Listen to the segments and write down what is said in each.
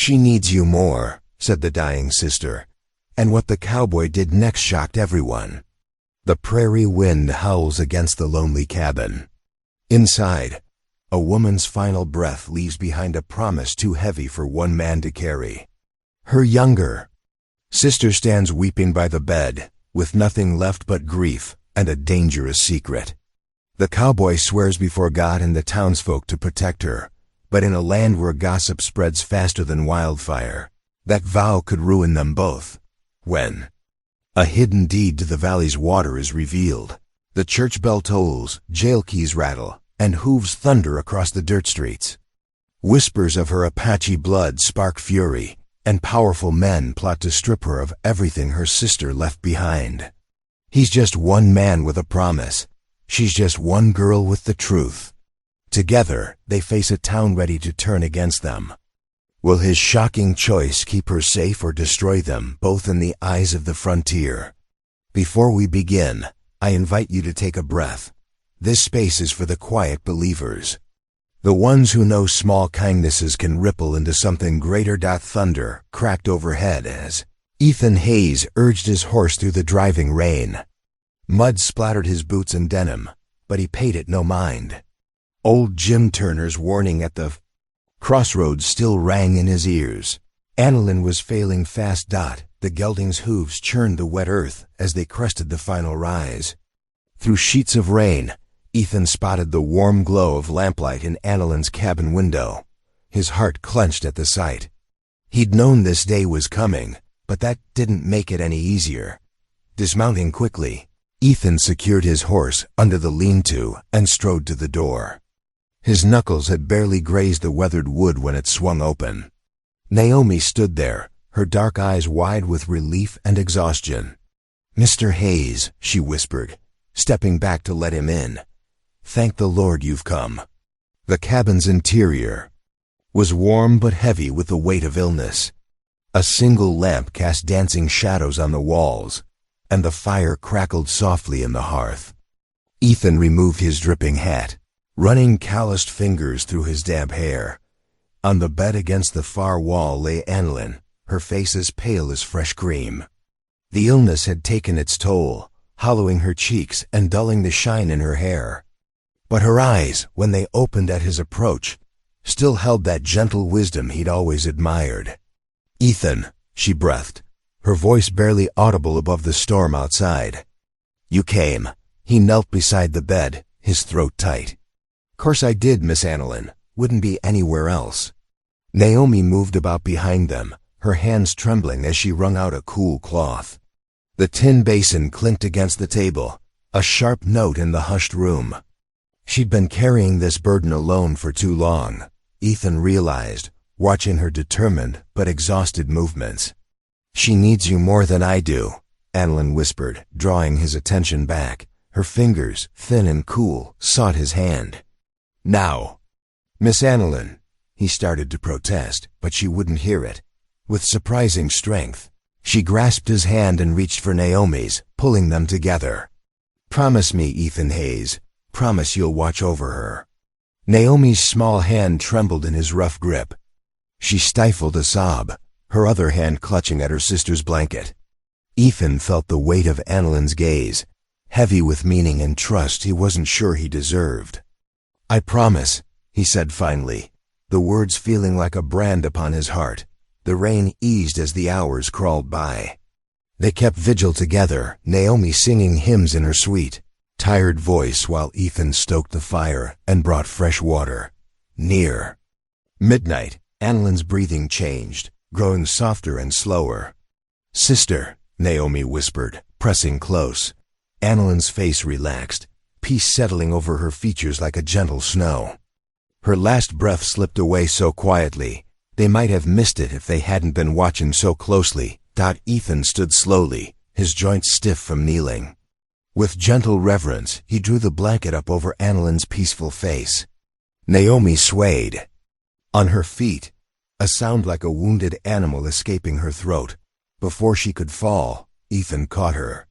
"She needs you more," said the dying sister, and what the cowboy did next shocked everyone. The prairie wind howls against the lonely cabin. Inside, a woman's final breath leaves behind a promise too heavy for one man to carry. Her younger sister stands weeping by the bed, with nothing left but grief and a dangerous secret. The cowboy swears before God and the townsfolk to protect her, but in a land where gossip spreads faster than wildfire, that vow could ruin them both. When a hidden deed to the valley's water is revealed, the church bell tolls, jail keys rattle, and hooves thunder across the dirt streets. Whispers of her Apache blood spark fury, and powerful men plot to strip her of everything her sister left behind. He's just one man with a promise. She's just one girl with the truth. Together, they face a town ready to turn against them. Will his shocking choice keep her safe or destroy them both in the eyes of the frontier? Before we begin, I invite you to take a breath. This space is for the quiet believers. The ones who know small kindnesses can ripple into something greater. Thunder cracked overhead as Ethan Hayes urged his horse through the driving rain. Mud splattered his boots and denim, but he paid it no mind. Old Jim Turner's warning at the crossroads still rang in his ears. Annalyn was failing fast. The gelding's hooves churned the wet earth as they crested the final rise. Through sheets of rain, Ethan spotted the warm glow of lamplight in Annalyn's cabin window. His heart clenched at the sight. He'd known this day was coming, but that didn't make it any easier. Dismounting quickly, Ethan secured his horse under the lean-to and strode to the door. His knuckles had barely grazed the weathered wood when it swung open. Naomi stood there, her dark eyes wide with relief and exhaustion. "Mr. Hayes," she whispered, stepping back to let him in. "Thank the Lord you've come." The cabin's interior was warm but heavy with the weight of illness. A single lamp cast dancing shadows on the walls, and the fire crackled softly in the hearth. Ethan removed his dripping hat, running calloused fingers through his damp hair. On the bed against the far wall lay Annalyn, her face as pale as fresh cream. The illness had taken its toll, hollowing her cheeks and dulling the shine in her hair. But her eyes, when they opened at his approach, still held that gentle wisdom he'd always admired. "Ethan," she breathed, her voice barely audible above the storm outside. "You came." He knelt beside the bed, his throat tight. "Course I did, Miss Annalyn. Wouldn't be anywhere else." Naomi moved about behind them, her hands trembling as she wrung out a cool cloth. The tin basin clinked against the table, a sharp note in the hushed room. She'd been carrying this burden alone for too long, Ethan realized, watching her determined but exhausted movements. "She needs you more than I do," Annalyn whispered, drawing his attention back. Her fingers, thin and cool, sought his hand. "Now." "Miss Annalyn," he started to protest, but she wouldn't hear it. With surprising strength, she grasped his hand and reached for Naomi's, pulling them together. "Promise me, Ethan Hayes. Promise you'll watch over her." Naomi's small hand trembled in his rough grip. She stifled a sob, her other hand clutching at her sister's blanket. Ethan felt the weight of Annalyn's gaze, heavy with meaning and trust he wasn't sure he deserved. "I promise," he said finally, the words feeling like a brand upon his heart. The rain eased as the hours crawled by. They kept vigil together, Naomi singing hymns in her sweet, tired voice while Ethan stoked the fire and brought fresh water. Near midnight, Annalyn's breathing changed, growing softer and slower. "Sister," Naomi whispered, pressing close. Annalyn's face relaxed, peace settling over her features like a gentle snow. Her last breath slipped away so quietly, they might have missed it if they hadn't been watching so closely. Ethan stood slowly, his joints stiff from kneeling. With gentle reverence, he drew the blanket up over Annalyn's peaceful face. Naomi swayed. On her feet, a sound like a wounded animal escaping her throat. Before she could fall, Ethan caught her.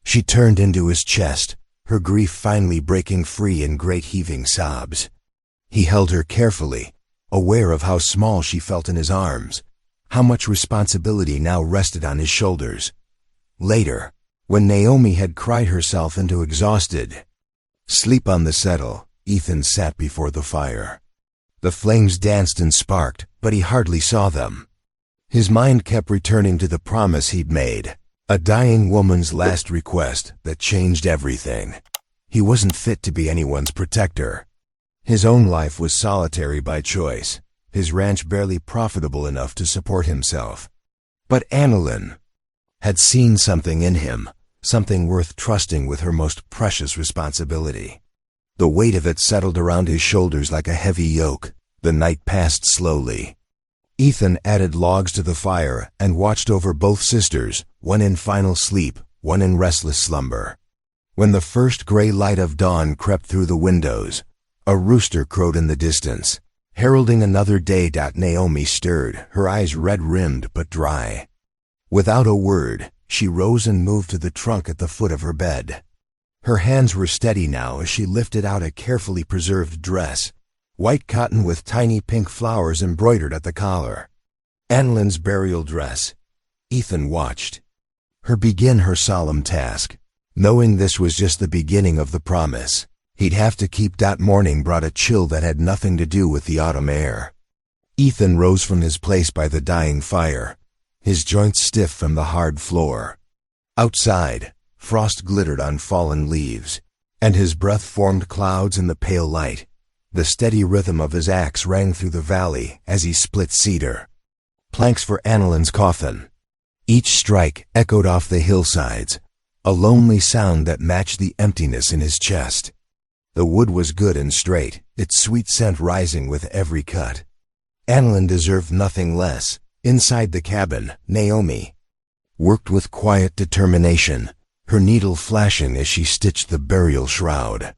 She turned into his chest, her grief finally breaking free in great heaving sobs. He held her carefully, aware of how small she felt in his arms, how much responsibility now rested on his shoulders. Later, when Naomi had cried herself into exhausted sleep on the settle, Ethan sat before the fire. The flames danced and sparked, but he hardly saw them. His mind kept returning to the promise he'd made, a dying woman's last request that changed everything. He wasn't fit to be anyone's protector. His own life was solitary by choice, his ranch barely profitable enough to support himself. But Annalyn had seen something in him, something worth trusting with her most precious responsibility. The weight of it settled around his shoulders like a heavy yoke. The night passed slowly. Ethan added logs to the fire and watched over both sisters, one in final sleep, one in restless slumber. When the first gray light of dawn crept through the windows, a rooster crowed in the distance, heralding another day. Naomi stirred, her eyes red-rimmed but dry. Without a word, she rose and moved to the trunk at the foot of her bed. Her hands were steady now as she lifted out a carefully preserved dress, white cotton with tiny pink flowers embroidered at the collar. Annalyn's burial dress. Ethan watched her begin her solemn task, knowing this was just the beginning of the promise he'd have to keep. Morning brought a chill that had nothing to do with the autumn air. Ethan rose from his place by the dying fire, his joints stiff from the hard floor. Outside, frost glittered on fallen leaves, and his breath formed clouds in the pale light. The steady rhythm of his axe rang through the valley as he split cedar planks for Annalyn's coffin. Each strike echoed off the hillsides, a lonely sound that matched the emptiness in his chest. The wood was good and straight, its sweet scent rising with every cut. Annalyn deserved nothing less. Inside the cabin, Naomi worked with quiet determination, her needle flashing as she stitched the burial shroud.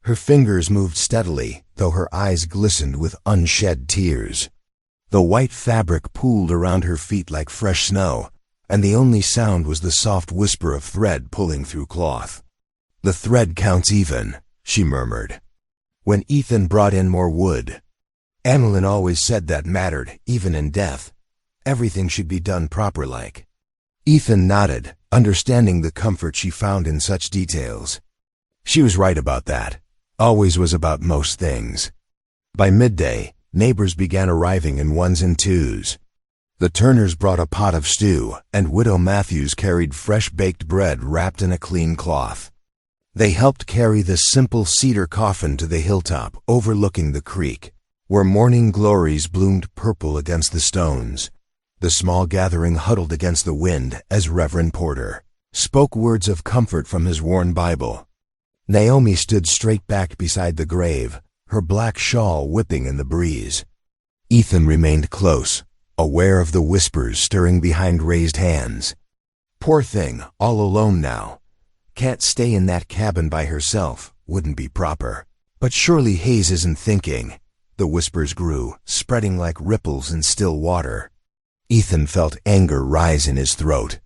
Her fingers moved steadily, though her eyes glistened with unshed tears. The white fabric pooled around her feet like fresh snow, and the only sound was the soft whisper of thread pulling through cloth. "The thread counts even," she murmured. When Ethan brought in more wood, Annalyn always said that mattered, even in death. Everything should be done proper-like. Ethan nodded, understanding the comfort she found in such details. She was right about that. Always was about most things. By midday, neighbors began arriving in ones and twos. The Turners brought a pot of stew, and Widow Matthews carried fresh baked bread wrapped in a clean cloth. They helped carry the simple cedar coffin to the hilltop overlooking the creek, where morning glories bloomed purple against the stones. The small gathering huddled against the wind as Reverend Porter spoke words of comfort from his worn Bible. Naomi stood straight back beside the grave, her black shawl whipping in the breeze. Ethan remained close, aware of the whispers stirring behind raised hands. Poor thing, all alone now. Can't stay in that cabin by herself, wouldn't be proper. But surely Hayes isn't thinking. The whispers grew, spreading like ripples in still water. Ethan felt anger rise in his throat.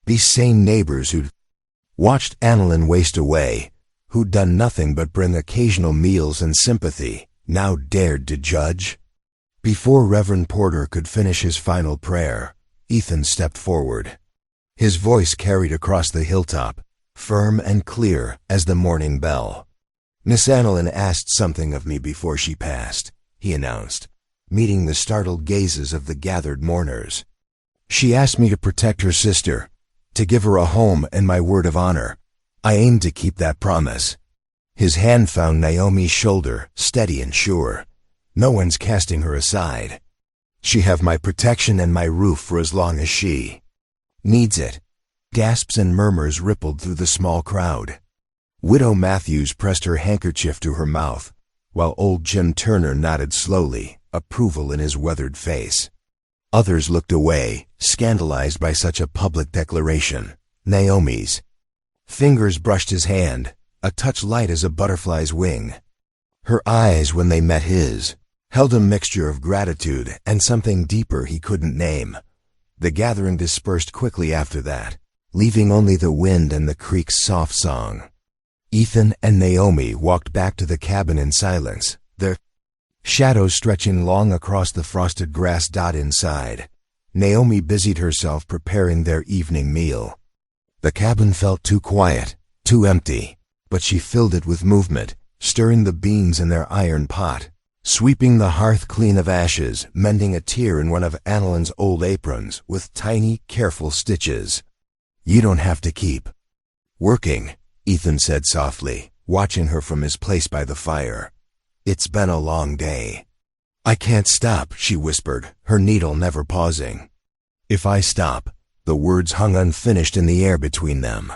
These same neighbors who'd watched Annalyn waste away, who'd done nothing but bring occasional meals and sympathy, now dared to judge. Before Reverend Porter could finish his final prayer, Ethan stepped forward. His voice carried across the hilltop, firm and clear as the morning bell. "Miss Annalyn asked something of me before she passed," he announced, meeting the startled gazes of the gathered mourners. "She asked me to protect her sister, to give her a home and my word of honor. I aim to keep that promise." His hand found Naomi's shoulder, steady and sure. "No one's casting her aside. She have my protection and my roof for as long as she needs it." Gasps and murmurs rippled through the small crowd. Widow Matthews pressed her handkerchief to her mouth, while old Jim Turner nodded slowly, approval in his weathered face. Others looked away, scandalized by such a public declaration. Naomi's fingers brushed his hand, a touch light as a butterfly's wing. Her eyes, when they met his, held a mixture of gratitude and something deeper he couldn't name. The gathering dispersed quickly after that, leaving only the wind and the creek's soft song. Ethan and Naomi walked back to the cabin in silence, their shadows stretching long across the frosted grass. Inside, Naomi busied herself preparing their evening meal. The cabin felt too quiet, too empty, but she filled it with movement, stirring the beans in their iron pot, sweeping the hearth clean of ashes, mending a tear in one of Annalyn's old aprons with tiny, careful stitches. "You don't have to keep working," Ethan said softly, watching her from his place by the fire. "It's been a long day." "I can't stop," she whispered, her needle never pausing. "If I stop," the words hung unfinished in the air between them.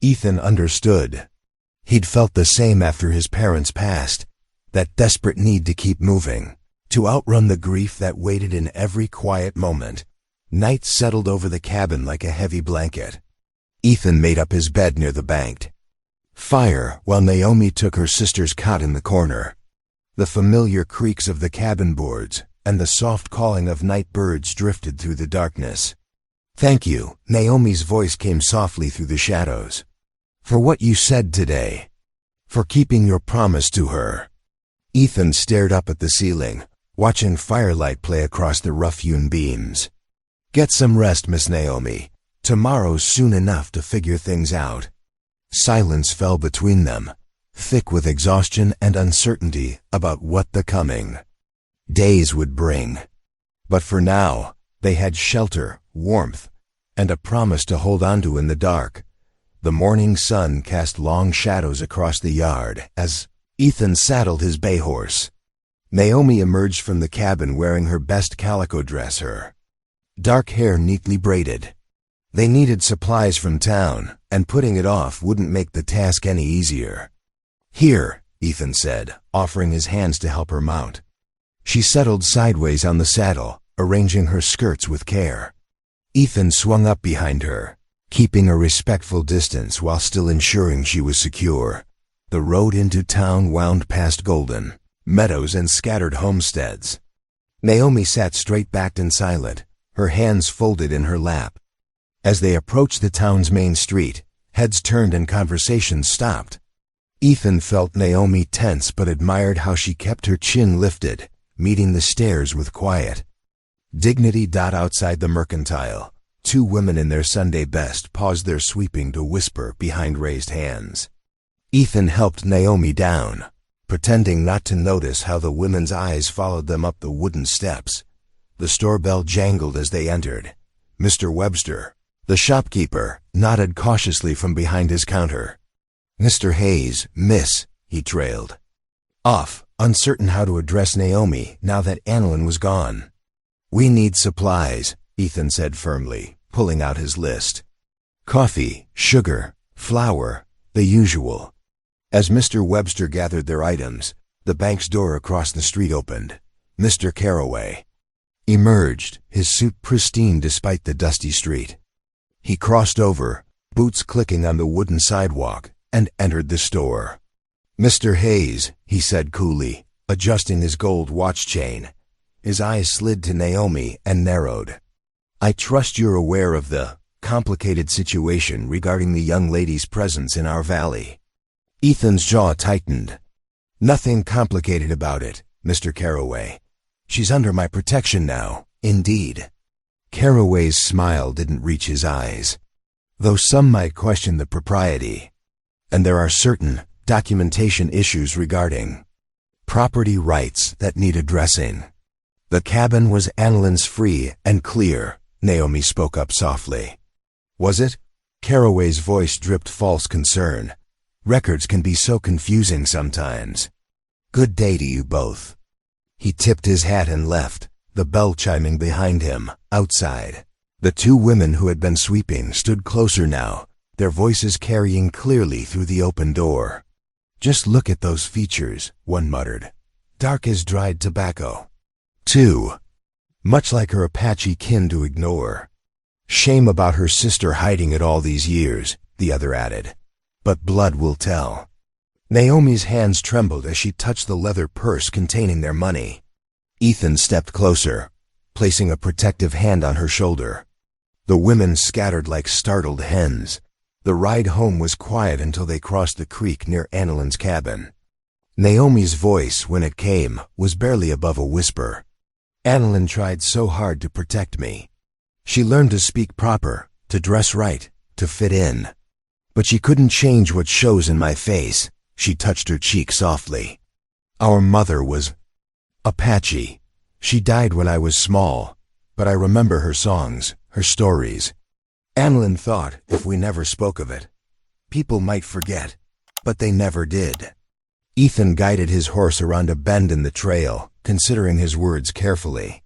Ethan understood. He'd felt the same after his parents passed, that desperate need to keep moving, to outrun the grief that waited in every quiet moment. Night settled over the cabin like a heavy blanket. Ethan made up his bed near the banked fire while Naomi took her sister's cot in the corner. The familiar creaks of the cabin boards and the soft calling of night birds drifted through the darkness. "Thank you," Naomi's voice came softly through the shadows. "For what you said today. For keeping your promise to her." Ethan stared up at the ceiling, watching firelight play across the rough-hewn beams. "Get some rest, Miss Naomi. Tomorrow's soon enough to figure things out." Silence fell between them, thick with exhaustion and uncertainty about what the coming days would bring. But for now, they had shelter, warmth, and a promise to hold on to in the dark. The morning sun cast long shadows across the yard as Ethan saddled his bay horse. Naomi emerged from the cabin wearing her best calico dress, her dark hair neatly braided. They needed supplies from town, and putting it off wouldn't make the task any easier. "Here," Ethan said, offering his hands to help her mount. She settled sideways on the saddle, arranging her skirts with care. Ethan swung up behind her, keeping a respectful distance while still ensuring she was secure. The road into town wound past golden meadows and scattered homesteads. Naomi sat straight-backed and silent, her hands folded in her lap. As they approached the town's main street, heads turned and conversations stopped. Ethan felt Naomi tense but admired how she kept her chin lifted, meeting the stares with quiet dignity. Outside the mercantile, two women in their Sunday best paused their sweeping to whisper behind raised hands. Ethan helped Naomi down, pretending not to notice how the women's eyes followed them up the wooden steps. The store bell jangled as they entered. Mr. Webster, the shopkeeper, nodded cautiously from behind his counter. "Mr. Hayes, miss," he trailed off, uncertain how to address Naomi now that Annalyn was gone. "We need supplies," Ethan said firmly, pulling out his list. "Coffee, sugar, flour, the usual." As Mr. Webster gathered their items, the bank's door across the street opened. Mr. Carroway emerged, his suit pristine despite the dusty street. He crossed over, boots clicking on the wooden sidewalk, and entered the store. "Mr. Hayes," he said coolly, adjusting his gold watch chain. His eyes slid to Naomi and narrowed. "I trust you're aware of the complicated situation regarding the young lady's presence in our valley." Ethan's jaw tightened. "Nothing complicated about it, Mr. Carroway. She's under my protection now, indeed." Carroway's smile didn't reach his eyes, though some might question the propriety. "And there are certain documentation issues regarding property rights that need addressing." "The cabin was Annalyn's free and clear," Naomi spoke up softly. "Was it?" Carroway's voice dripped false concern. "Records can be so confusing sometimes." "Good day to you both." He tipped his hat and left, the bell chiming behind him, outside. The two women who had been sweeping stood closer now, their voices carrying clearly through the open door. "Just look at those features," one muttered. "Dark as dried tobacco." "Too much like her Apache kin to ignore." "Shame about her sister hiding it all these years," the other added. "But blood will tell." Naomi's hands trembled as she touched the leather purse containing their money. Ethan stepped closer, placing a protective hand on her shoulder. The women scattered like startled hens. The ride home was quiet until they crossed the creek near Annalyn's cabin. Naomi's voice, when it came, was barely above a whisper. Annalyn tried so hard to protect me. She learned to speak proper, to dress right, to fit in. But she couldn't change what shows in my face. She touched her cheek softly. Our mother was Apache. She died when I was small, but I remember her songs, her stories. Annalyn thought if we never spoke of it, people might forget, but they never did. Ethan guided his horse around a bend in the trail, considering his words carefully.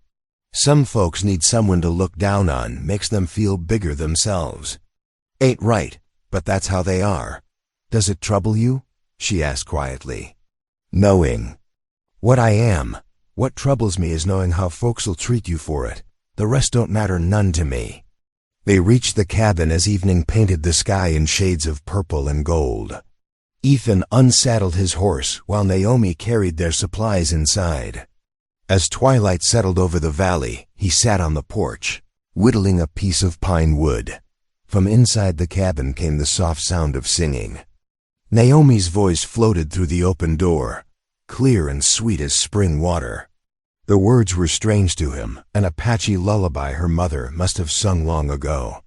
Some folks need someone to look down on, makes them feel bigger themselves. Ain't right, but that's how they are. Does it trouble you? She asked quietly. Knowing what I am, what troubles me is knowing how folks'll treat you for it. The rest don't matter none to me. They reached the cabin as evening painted the sky in shades of purple and gold. Ethan unsaddled his horse while Naomi carried their supplies inside. As twilight settled over the valley, he sat on the porch, whittling a piece of pine wood. From inside the cabin came the soft sound of singing. Naomi's voice floated through the open door, clear and sweet as spring water. The words were strange to him, an Apache lullaby her mother must have sung long ago.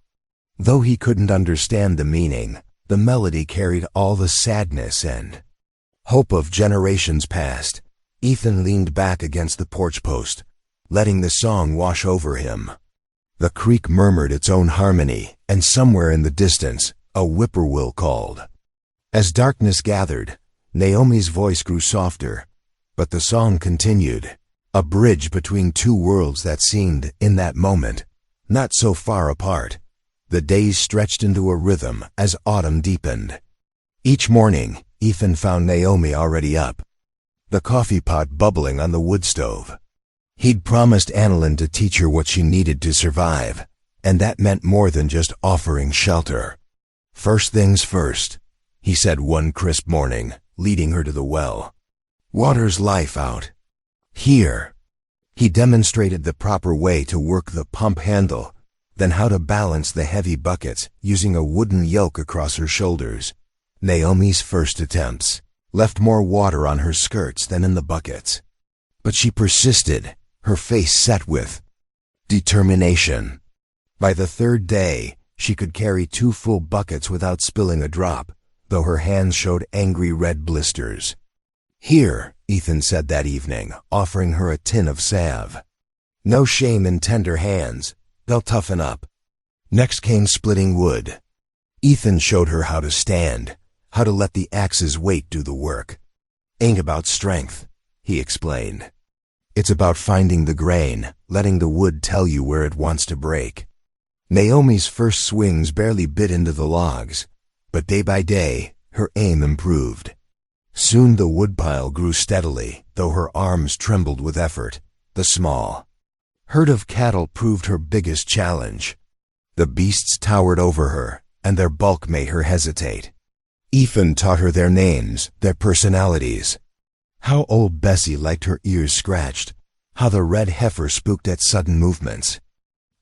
Though he couldn't understand the meaning, the melody carried all the sadness and hope of generations past. Ethan leaned back against the porch post, letting the song wash over him. The creek murmured its own harmony, and somewhere in the distance, a whippoorwill called. As darkness gathered, Naomi's voice grew softer, but the song continued, a bridge between two worlds that seemed, in that moment, not so far apart. The days stretched into a rhythm as autumn deepened. Each morning, Ethan found Naomi already up, the coffee pot bubbling on the wood stove. He'd promised Annalyn to teach her what she needed to survive, and that meant more than just offering shelter. First things first, he said one crisp morning, leading her to the well. Water's life out here. He demonstrated the proper way to work the pump handle, then how to balance the heavy buckets using a wooden yoke across her shoulders. Naomi's first attempts left more water on her skirts than in the buckets. But she persisted, her face set with determination. By the third day, she could carry 2 full buckets without spilling a drop, though her hands showed angry red blisters. Here, Ethan said that evening, offering her a tin of salve. No shame in tender hands. They'll toughen up. Next came splitting wood. Ethan showed her how to stand, how to let the axe's weight do the work. Ain't about strength, he explained. It's about finding the grain, letting the wood tell you where it wants to break. Naomi's first swings barely bit into the logs, but day by day, her aim improved. Soon the woodpile grew steadily, though her arms trembled with effort. The small herd of cattle proved her biggest challenge. The beasts towered over her, and their bulk made her hesitate. Ethan taught her their names, their personalities. How old Bessie liked her ears scratched, how the red heifer spooked at sudden movements.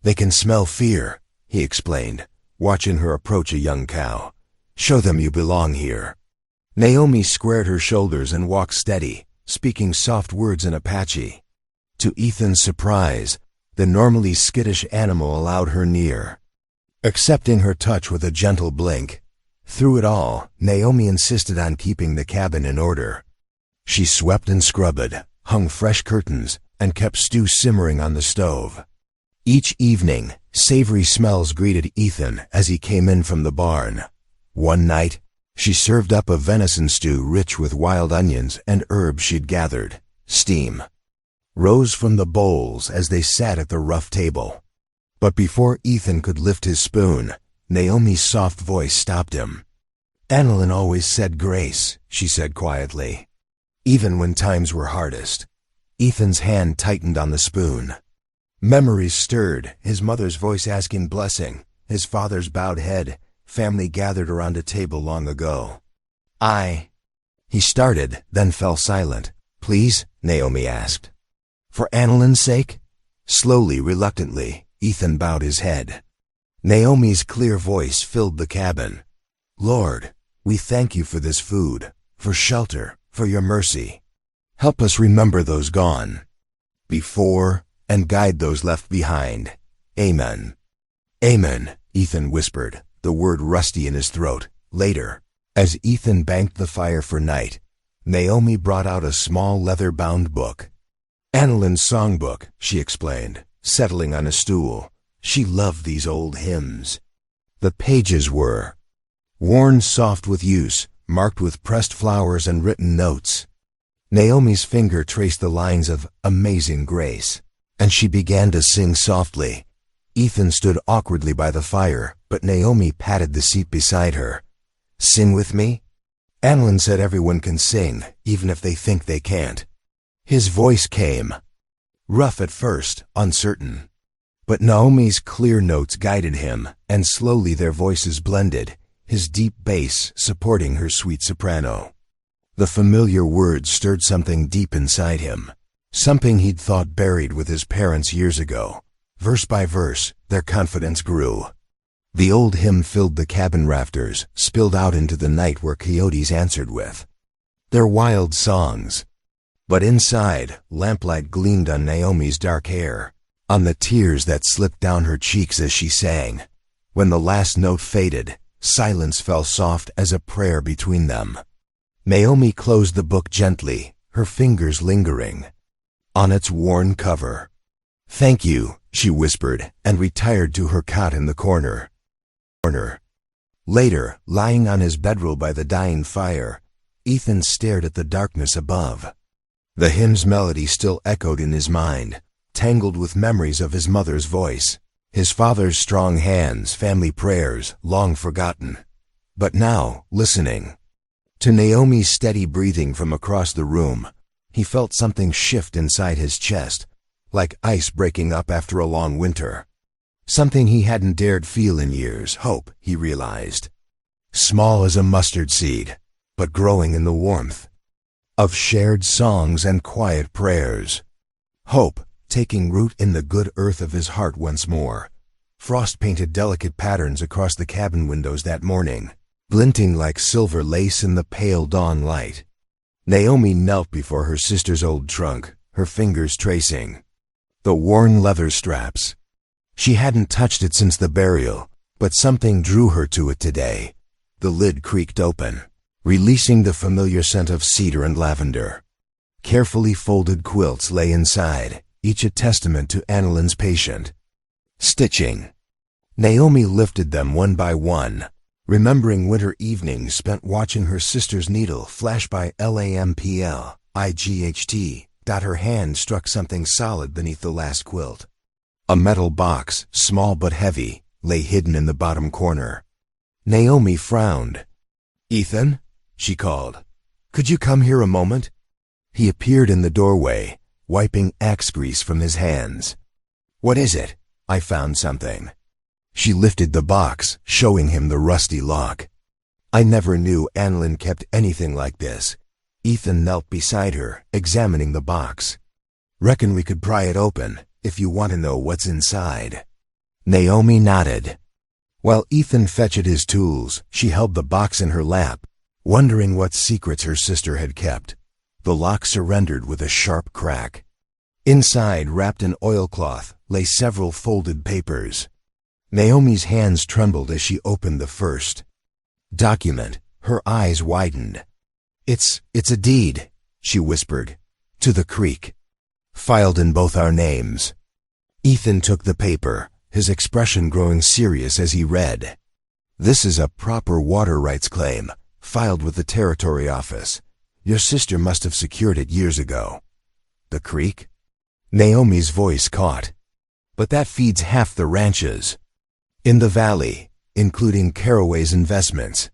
They can smell fear, he explained, watching her approach a young cow. Show them you belong here. Naomi squared her shoulders and walked steady, speaking soft words in Apache. To Ethan's surprise, the normally skittish animal allowed her near, accepting her touch with a gentle blink. Through it all, Naomi insisted on keeping the cabin in order. She swept and scrubbed, hung fresh curtains, and kept stew simmering on the stove. Each evening, savory smells greeted Ethan as he came in from the barn. One night, she served up a venison stew rich with wild onions and herbs she'd gathered. Steam rose from the bowls as they sat at the rough table. But before Ethan could lift his spoon, Naomi's soft voice stopped him. Annalyn always said grace, she said quietly, even when times were hardest. Ethan's hand tightened on the spoon. Memories stirred, his mother's voice asking blessing, his father's bowed head, family gathered around a table long ago. He started, then fell silent. Please, Naomi asked. For Annalyn's sake? Slowly, reluctantly, Ethan bowed his head. Naomi's clear voice filled the cabin. Lord, we thank you for this food, for shelter, for your mercy. Help us remember those gone before and guide those left behind. Amen. Amen, Ethan whispered, the word rusty in his throat. Later, as Ethan banked the fire for night, Naomi brought out a small leather-bound book. Anneline's songbook, she explained, settling on a stool. She loved these old hymns. The pages were worn soft with use, marked with pressed flowers and written notes. Naomi's finger traced the lines of Amazing Grace, and she began to sing softly. Ethan stood awkwardly by the fire, but Naomi patted the seat beside her. Sing with me? Anlin said everyone can sing, even if they think they can't. His voice came, rough at first, uncertain. But Naomi's clear notes guided him, and slowly their voices blended, his deep bass supporting her sweet soprano. The familiar words stirred something deep inside him, something he'd thought buried with his parents years ago. Verse by verse, their confidence grew. The old hymn filled the cabin rafters, spilled out into the night where coyotes answered with their wild songs. But inside, lamplight gleamed on Naomi's dark hair, on the tears that slipped down her cheeks as she sang. When the last note faded, silence fell soft as a prayer between them. Naomi closed the book gently, her fingers lingering on its worn cover. Thank you, she whispered, and retired to her cot in the corner. Later, lying on his bedroll by the dying fire, Ethan stared at the darkness above. The hymn's melody still echoed in his mind, tangled with memories of his mother's voice, his father's strong hands, family prayers, long forgotten. But now, listening to Naomi's steady breathing from across the room, he felt something shift inside his chest, like ice breaking up after a long winter. Something he hadn't dared feel in years, hope, he realized. Small as a mustard seed, but growing in the warmth of shared songs and quiet prayers. Hope, taking root in the good earth of his heart once more. Frost painted delicate patterns across the cabin windows that morning, glinting like silver lace in the pale dawn light. Naomi knelt before her sister's old trunk, her fingers tracing the worn leather straps. She hadn't touched it since the burial, but something drew her to it today. The lid creaked open, releasing the familiar scent of cedar and lavender. Carefully folded quilts lay inside, each a testament to Anneline's patient stitching. Naomi lifted them one by one, remembering winter evenings spent watching her sister's needle flash by LAMPLIGHT. Her hand struck something solid beneath the last quilt. A metal box, small but heavy, lay hidden in the bottom corner. Naomi frowned. "Ethan?" she called. "Could you come here a moment?" He appeared in the doorway, wiping axe grease from his hands. "What is it?" "I found something." She lifted the box, showing him the rusty lock. "I never knew Annelin kept anything like this." Ethan knelt beside her, examining the box. "Reckon we could pry it open, if you want to know what's inside." Naomi nodded. While Ethan fetched his tools, she held the box in her lap, wondering what secrets her sister had kept. The lock surrendered with a sharp crack. Inside, wrapped in oilcloth, lay several folded papers. Naomi's hands trembled as she opened the first document. Her eyes widened. It's a deed," she whispered, "to the creek. Filed in both our names." Ethan took the paper, his expression growing serious as he read. "This is a proper water rights claim, filed with the territory office. Your sister must have secured it years ago." "The creek?" Naomi's voice caught. "But that feeds half the ranches in the valley, including Caraway's investments."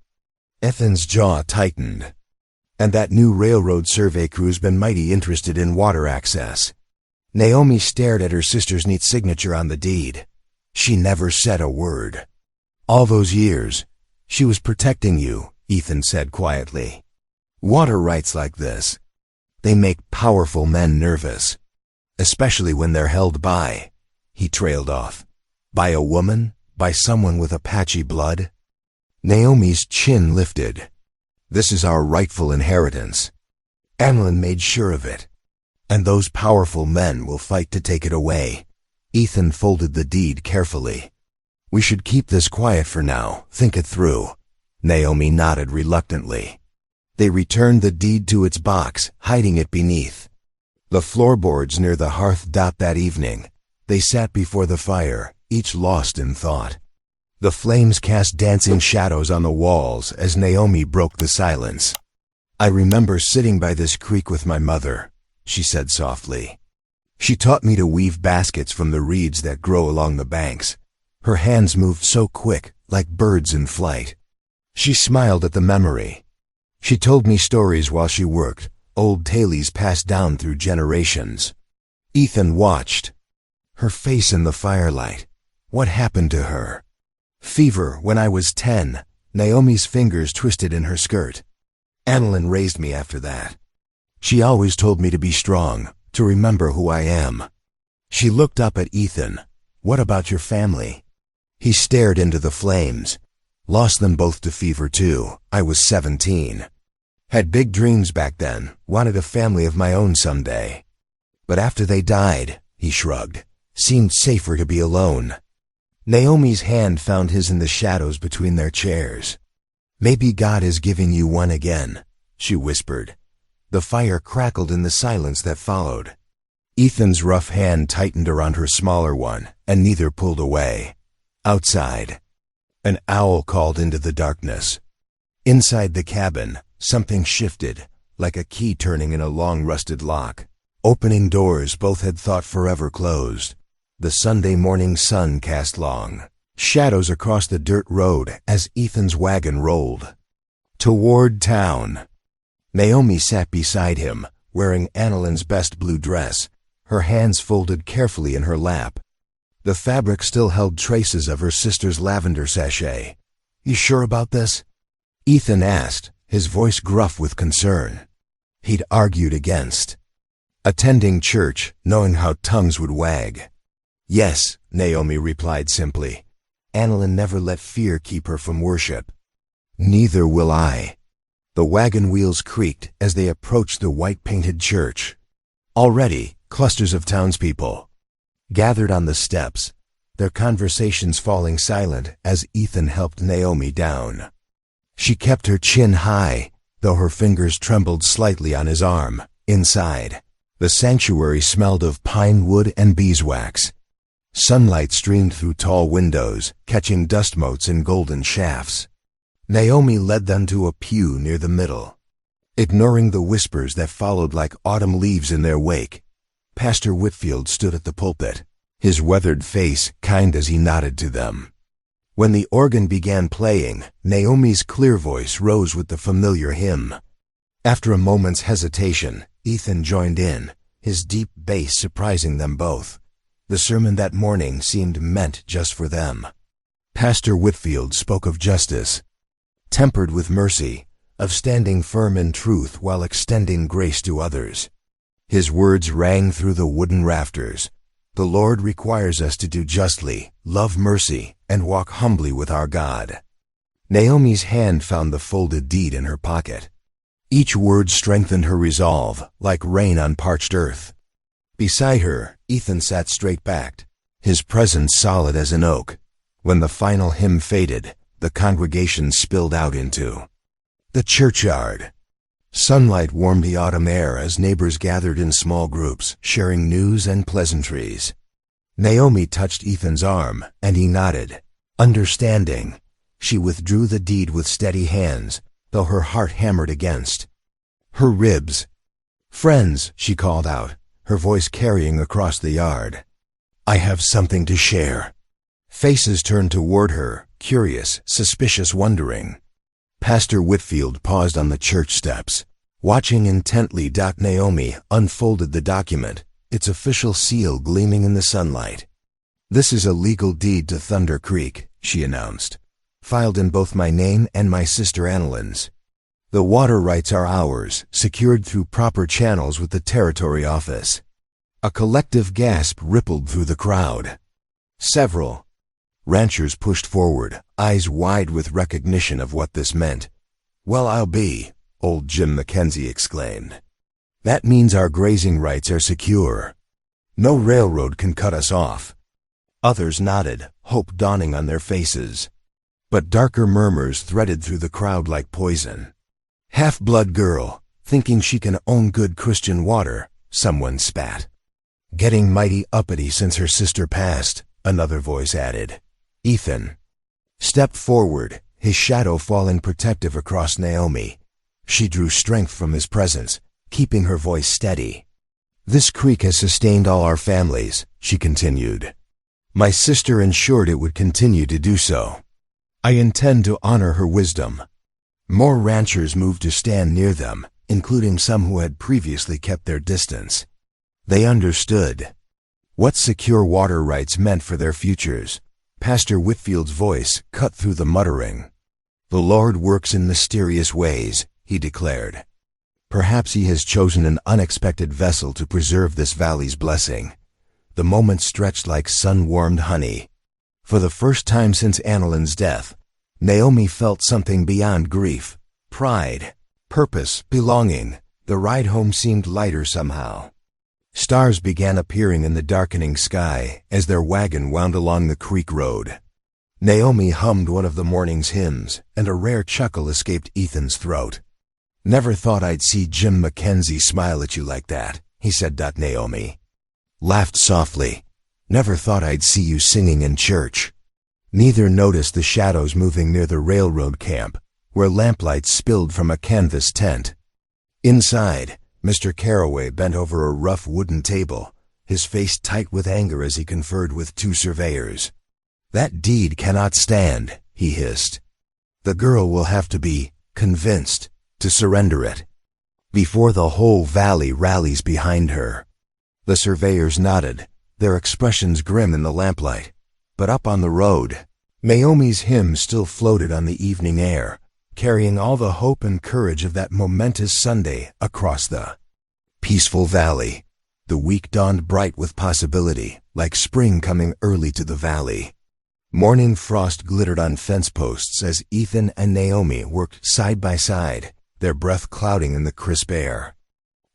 Ethan's jaw tightened. "And that new railroad survey crew's been mighty interested in water access." Naomi stared at her sister's neat signature on the deed. She never said a word. "All those years, she was protecting you," Ethan said quietly. "Water rights like this, they make powerful men nervous. Especially when they're held by," he trailed off, "by a woman, by someone with Apache blood." Naomi's chin lifted. "This is our rightful inheritance." Annalyn made sure of it. And those powerful men will fight to take it away. Ethan folded the deed carefully. We should keep this quiet for now, think it through. Naomi nodded reluctantly. They returned the deed to its box, hiding it beneath the floorboards near the hearth. That evening, they sat before the fire, each lost in thought. The flames cast dancing shadows on the walls as Naomi broke the silence. I remember sitting by this creek with my mother, she said softly. She taught me to weave baskets from the reeds that grow along the banks. Her hands moved so quick, like birds in flight. She smiled at the memory. She told me stories while she worked, old tales passed down through generations. Ethan watched. Her face in the firelight. What happened to her? Fever when I was 10. Naomi's fingers twisted in her skirt. Annalyn raised me after that. She always told me to be strong, to remember who I am. She looked up at Ethan. What about your family? He stared into the flames. Lost them both to fever too. I was 17. Had big dreams back then, wanted a family of my own someday. But after they died, he shrugged, seemed safer to be alone. Naomi's hand found his in the shadows between their chairs. Maybe God is giving you one again, she whispered. The fire crackled in the silence that followed. Ethan's rough hand tightened around her smaller one, and neither pulled away. Outside, an owl called into the darkness. Inside the cabin, something shifted, like a key turning in a long rusted lock. Opening doors both had thought forever closed. The Sunday morning sun cast long shadows across the dirt road as Ethan's wagon rolled toward town. Naomi sat beside him, wearing Annalyn's best blue dress, her hands folded carefully in her lap. The fabric still held traces of her sister's lavender sachet. You sure about this? Ethan asked, his voice gruff with concern. He'd argued against attending church, knowing how tongues would wag. Yes, Naomi replied simply. Annalyn never let fear keep her from worship. Neither will I. The wagon wheels creaked as they approached the white-painted church. Already, clusters of townspeople gathered on the steps, their conversations falling silent as Ethan helped Naomi down. She kept her chin high, though her fingers trembled slightly on his arm. Inside, the sanctuary smelled of pine wood and beeswax. Sunlight streamed through tall windows, catching dust motes in golden shafts. Naomi led them to a pew near the middle. Ignoring the whispers that followed like autumn leaves in their wake, Pastor Whitfield stood at the pulpit, his weathered face kind as he nodded to them. When the organ began playing, Naomi's clear voice rose with the familiar hymn. After a moment's hesitation, Ethan joined in, his deep bass surprising them both. The sermon that morning seemed meant just for them. Pastor Whitfield spoke of justice, tempered with mercy, of standing firm in truth while extending grace to others. His words rang through the wooden rafters. The Lord requires us to do justly, love mercy, and walk humbly with our God. Naomi's hand found the folded deed in her pocket. Each word strengthened her resolve, like rain on parched earth. Beside her, Ethan sat straight-backed, his presence solid as an oak. When the final hymn faded, the congregation spilled out into the churchyard. Sunlight warmed the autumn air as neighbors gathered in small groups, sharing news and pleasantries. Naomi touched Ethan's arm, and he nodded, understanding. She withdrew the deed with steady hands, though her heart hammered against her ribs. Friends, she called out, her voice carrying across the yard. I have something to share. Faces turned toward her, curious, suspicious, wondering. Pastor Whitfield paused on the church steps. Watching intently, Naomi unfolded the document, its official seal gleaming in the sunlight. This is a legal deed to Thunder Creek, she announced, filed in both my name and my sister Annalyn's. The water rights are ours, secured through proper channels with the territory office. A collective gasp rippled through the crowd. Several ranchers pushed forward, eyes wide with recognition of what this meant. Well, I'll be, old Jim Mackenzie exclaimed. That means our grazing rights are secure. No railroad can cut us off. Others nodded, hope dawning on their faces. But darker murmurs threaded through the crowd like poison. Half-blood girl, thinking she can own good Christian water, someone spat. Getting mighty uppity since her sister passed, another voice added. Ethan stepped forward, his shadow falling protective across Naomi. She drew strength from his presence, keeping her voice steady. This creek has sustained all our families, she continued. My sister ensured it would continue to do so. I intend to honor her wisdom. More ranchers moved to stand near them, including some who had previously kept their distance. They understood what secure water rights meant for their futures. Pastor Whitfield's voice cut through the muttering. The Lord works in mysterious ways, he declared. Perhaps he has chosen an unexpected vessel to preserve this valley's blessing. The moment stretched like sun-warmed honey. For the first time since Annalyn's death, Naomi felt something beyond grief. Pride, purpose, belonging. The ride home seemed lighter somehow. Stars began appearing in the darkening sky as their wagon wound along the creek road. Naomi hummed one of the morning's hymns, and a rare chuckle escaped Ethan's throat. Never thought I'd see Jim Mackenzie smile at you like that, he said. Naomi laughed softly. Never thought I'd see you singing in church. Neither noticed the shadows moving near the railroad camp, where lamplight spilled from a canvas tent. Inside, Mr. Carroway bent over a rough wooden table, his face tight with anger as he conferred with two surveyors. That deed cannot stand, he hissed. The girl will have to be convinced to surrender it before the whole valley rallies behind her. The surveyors nodded, their expressions grim in the lamplight. But up on the road, Naomi's hymn still floated on the evening air, carrying all the hope and courage of that momentous Sunday across the peaceful valley. The week dawned bright with possibility, like spring coming early to the valley. Morning frost glittered on fence posts as Ethan and Naomi worked side by side, their breath clouding in the crisp air.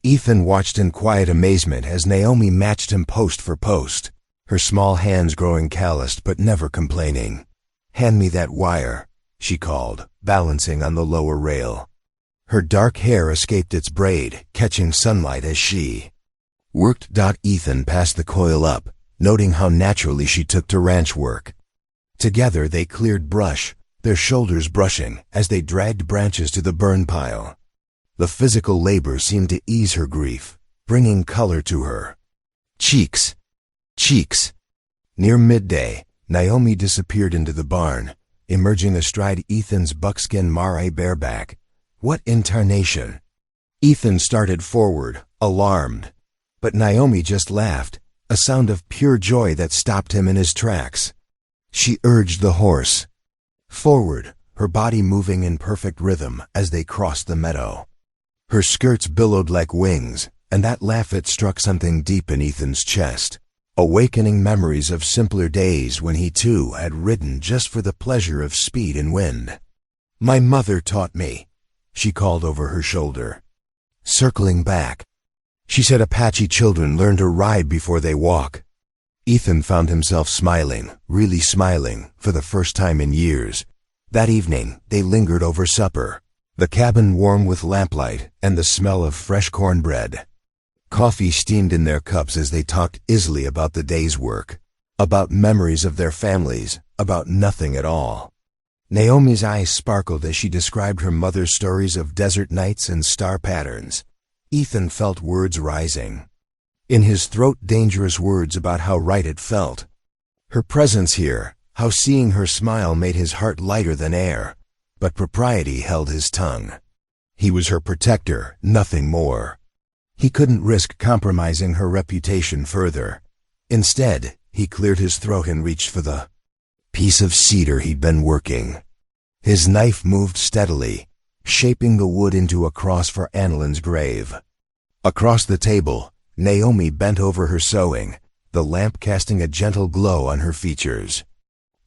Ethan watched in quiet amazement as Naomi matched him post for post, her small hands growing calloused but never complaining. "Hand me that wire," she called, balancing on the lower rail. Her dark hair escaped its braid, catching sunlight as she worked. Ethan passed the coil up, noting how naturally she took to ranch work. Together they cleared brush, their shoulders brushing as they dragged branches to the burn pile. The physical labor seemed to ease her grief, bringing color to her cheeks. Near midday, Naomi disappeared into the barn, emerging astride Ethan's buckskin mare bareback. What in tarnation? Ethan started forward, alarmed. But Naomi just laughed, a sound of pure joy that stopped him in his tracks. She urged the horse forward, her body moving in perfect rhythm as they crossed the meadow. Her skirts billowed like wings, and that laugh it struck something deep in Ethan's chest, awakening memories of simpler days when he too had ridden just for the pleasure of speed and wind. "My mother taught me," she called over her shoulder. Circling back, she said Apache children learn to ride before they walk. Ethan found himself smiling, really smiling, for the first time in years. That evening, they lingered over supper, the cabin warm with lamplight and the smell of fresh cornbread. Coffee steamed in their cups as they talked easily about the day's work, about memories of their families, about nothing at all. Naomi's eyes sparkled as she described her mother's stories of desert nights and star patterns. Ethan felt words rising. In his throat, dangerous words about how right it felt. Her presence here, how seeing her smile made his heart lighter than air. But propriety held his tongue. He was her protector, nothing more. He couldn't risk compromising her reputation further. Instead, he cleared his throat and reached for the piece of cedar he'd been working. His knife moved steadily, shaping the wood into a cross for Annalyn's grave. Across the table, Naomi bent over her sewing, the lamp casting a gentle glow on her features.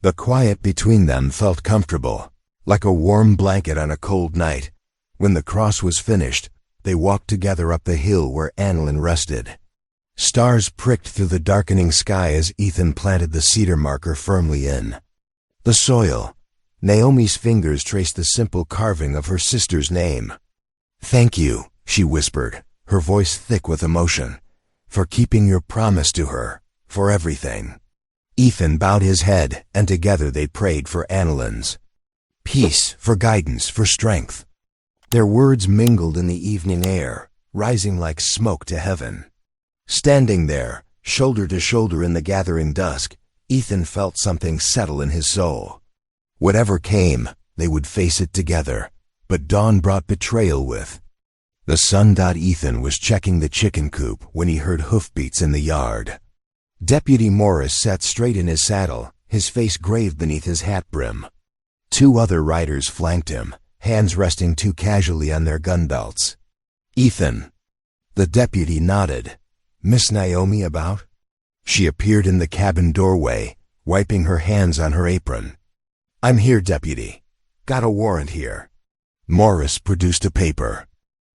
The quiet between them felt comfortable, like a warm blanket on a cold night. When the cross was finished, they walked together up the hill where Annalyn rested. Stars pricked through the darkening sky as Ethan planted the cedar marker firmly in the soil. Naomi's fingers traced the simple carving of her sister's name. "Thank you," she whispered, her voice thick with emotion, "for keeping your promise to her, for everything." Ethan bowed his head, and together they prayed for Annalyn's peace, for guidance, for strength. Their words mingled in the evening air, rising like smoke to heaven. Standing there, shoulder to shoulder in the gathering dusk, Ethan felt something settle in his soul. Whatever came, they would face it together, but dawn brought betrayal with the sun. Ethan was checking the chicken coop when he heard hoofbeats in the yard. Deputy Morris sat straight in his saddle, his face grave beneath his hat brim. Two other riders flanked him, hands resting too casually on their gun belts. "Ethan." The deputy nodded. "Miss Naomi about?" She appeared in the cabin doorway, wiping her hands on her apron. "I'm here, deputy. Got a warrant here." Morris produced a paper.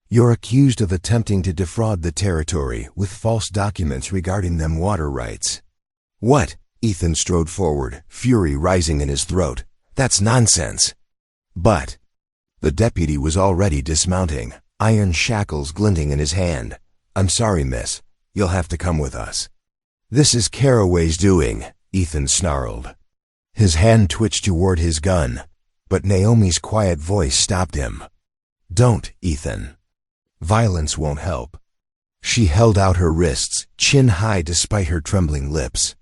"You're accused of attempting to defraud the territory with false documents regarding them water rights." "What?" Ethan strode forward, fury rising in his throat. "That's nonsense." "But—" The deputy was already dismounting, iron shackles glinting in his hand. "I'm sorry, miss. You'll have to come with us." "This is Caraway's doing," Ethan snarled. His hand twitched toward his gun, but Naomi's quiet voice stopped him. "Don't, Ethan. Violence won't help." She held out her wrists, chin high despite her trembling lips.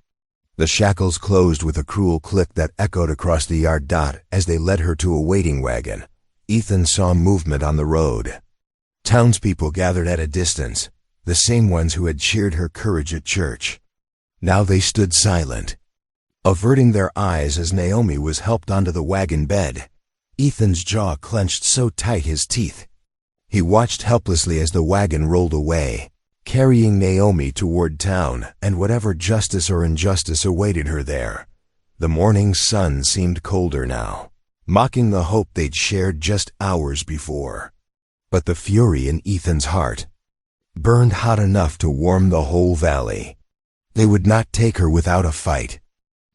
The shackles closed with a cruel click that echoed across the yard. As they led her to a waiting wagon, Ethan saw movement on the road. Townspeople gathered at a distance, the same ones who had cheered her courage at church. Now they stood silent, averting their eyes as Naomi was helped onto the wagon bed. Ethan's jaw clenched so tight his teeth. He watched helplessly as the wagon rolled away, carrying Naomi toward town and whatever justice or injustice awaited her there. The morning sun seemed colder now, mocking the hope they'd shared just hours before. But the fury in Ethan's heart burned hot enough to warm the whole valley. They would not take her without a fight.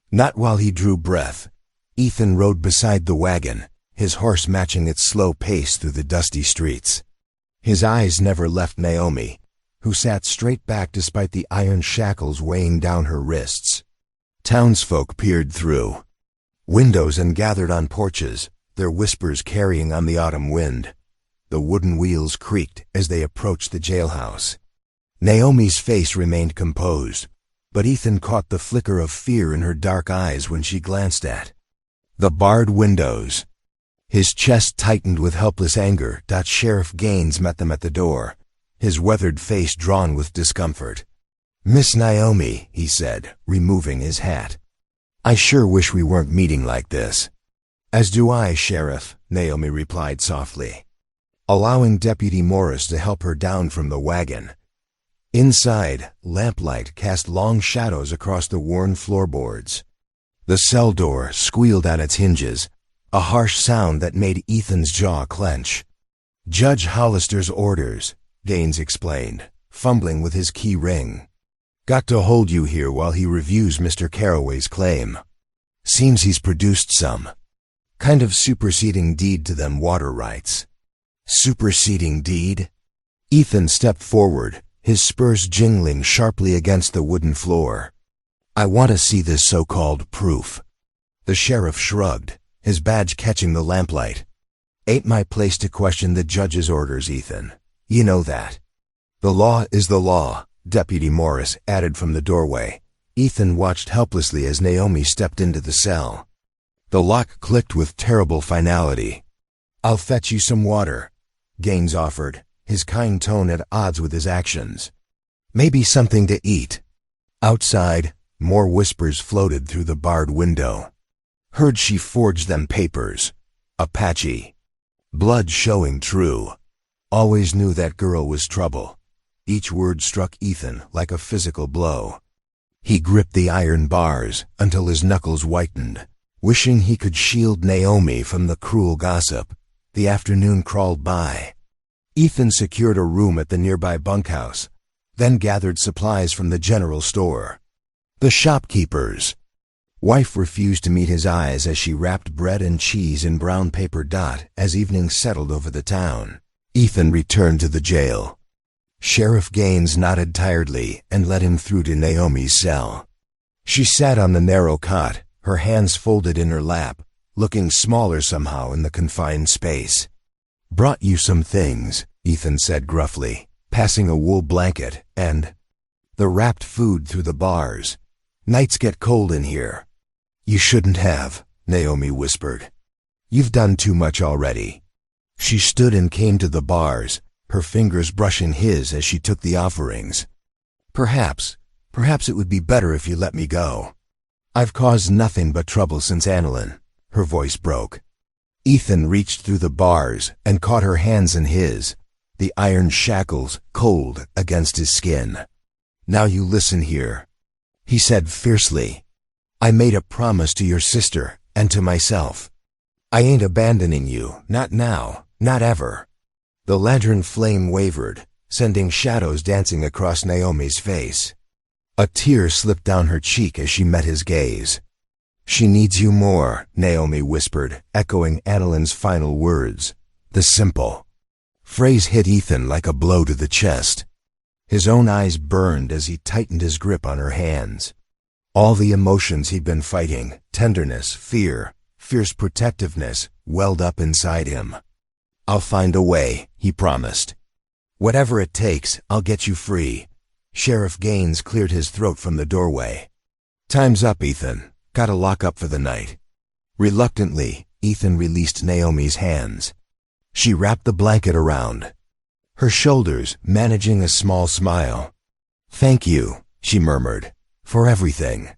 Not while he drew breath. Ethan rode beside the wagon, his horse matching its slow pace through the dusty streets. His eyes never left Naomi, who sat straight back despite the iron shackles weighing down her wrists. Townsfolk peered through windows and gathered on porches, their whispers carrying on the autumn wind. The wooden wheels creaked as they approached the jailhouse. Naomi's face remained composed, but Ethan caught the flicker of fear in her dark eyes when she glanced at the barred windows. His chest tightened with helpless anger. Sheriff Gaines met them at the door, his weathered face drawn with discomfort. "Miss Naomi," he said, removing his hat. "I sure wish we weren't meeting like this." "As do I, Sheriff," Naomi replied softly, allowing Deputy Morris to help her down from the wagon. Inside, lamplight cast long shadows across the worn floorboards. The cell door squealed on its hinges, a harsh sound that made Ethan's jaw clench. "Judge Hollister's orders," Gaines explained, fumbling with his key ring. "Got to hold you here while he reviews Mr. Caraway's claim. Seems he's produced some kind of superseding deed to them water rights." "Superseding deed?" Ethan stepped forward, his spurs jingling sharply against the wooden floor. "I want to see this so-called proof." The sheriff shrugged, his badge catching the lamplight. "Ain't my place to question the judge's orders, Ethan. You know that." "The law is the law," Deputy Morris added from the doorway. Ethan watched helplessly as Naomi stepped into the cell. The lock clicked with terrible finality. "I'll fetch you some water," Gaines offered, his kind tone at odds with his actions. "Maybe something to eat." Outside, more whispers floated through the barred window. "Heard she forged them papers. Apache. Blood showing true. Always knew that girl was trouble." Each word struck Ethan like a physical blow. He gripped the iron bars until his knuckles whitened, wishing he could shield Naomi from the cruel gossip. The afternoon crawled by. Ethan secured a room at the nearby bunkhouse, then gathered supplies from the general store. The shopkeeper's wife refused to meet his eyes as she wrapped bread and cheese in brown paper dot as evening settled over the town. Ethan returned to the jail. Sheriff Gaines nodded tiredly and led him through to Naomi's cell. She sat on the narrow cot, her hands folded in her lap, looking smaller somehow in the confined space. "Brought you some things," Ethan said gruffly, passing a wool blanket and the wrapped food through the bars. "Nights get cold in here." "You shouldn't have," Naomi whispered. "You've done too much already." She stood and came to the bars, her fingers brushing his as she took the offerings. Perhaps it would be better if you let me go. I've caused nothing but trouble since Annalyn." Her voice broke. Ethan reached through the bars and caught her hands in his, the iron shackles cold against his skin. "Now you listen here," he said fiercely. "I made a promise to your sister and to myself. I ain't abandoning you, not now, not ever." The lantern flame wavered, sending shadows dancing across Naomi's face. A tear slipped down her cheek as she met his gaze. "She needs you more," Naomi whispered, echoing Annalyn's final words. The simple phrase hit Ethan like a blow to the chest. His own eyes burned as he tightened his grip on her hands. All the emotions he'd been fighting, tenderness, fear, fierce protectiveness, welled up inside him. "I'll find a way," he promised. "Whatever it takes, I'll get you free." Sheriff Gaines cleared his throat from the doorway. "Time's up, Ethan. Gotta lock up for the night." Reluctantly, Ethan released Naomi's hands. She wrapped the blanket around her shoulders, managing a small smile. "Thank you," she murmured, "for everything."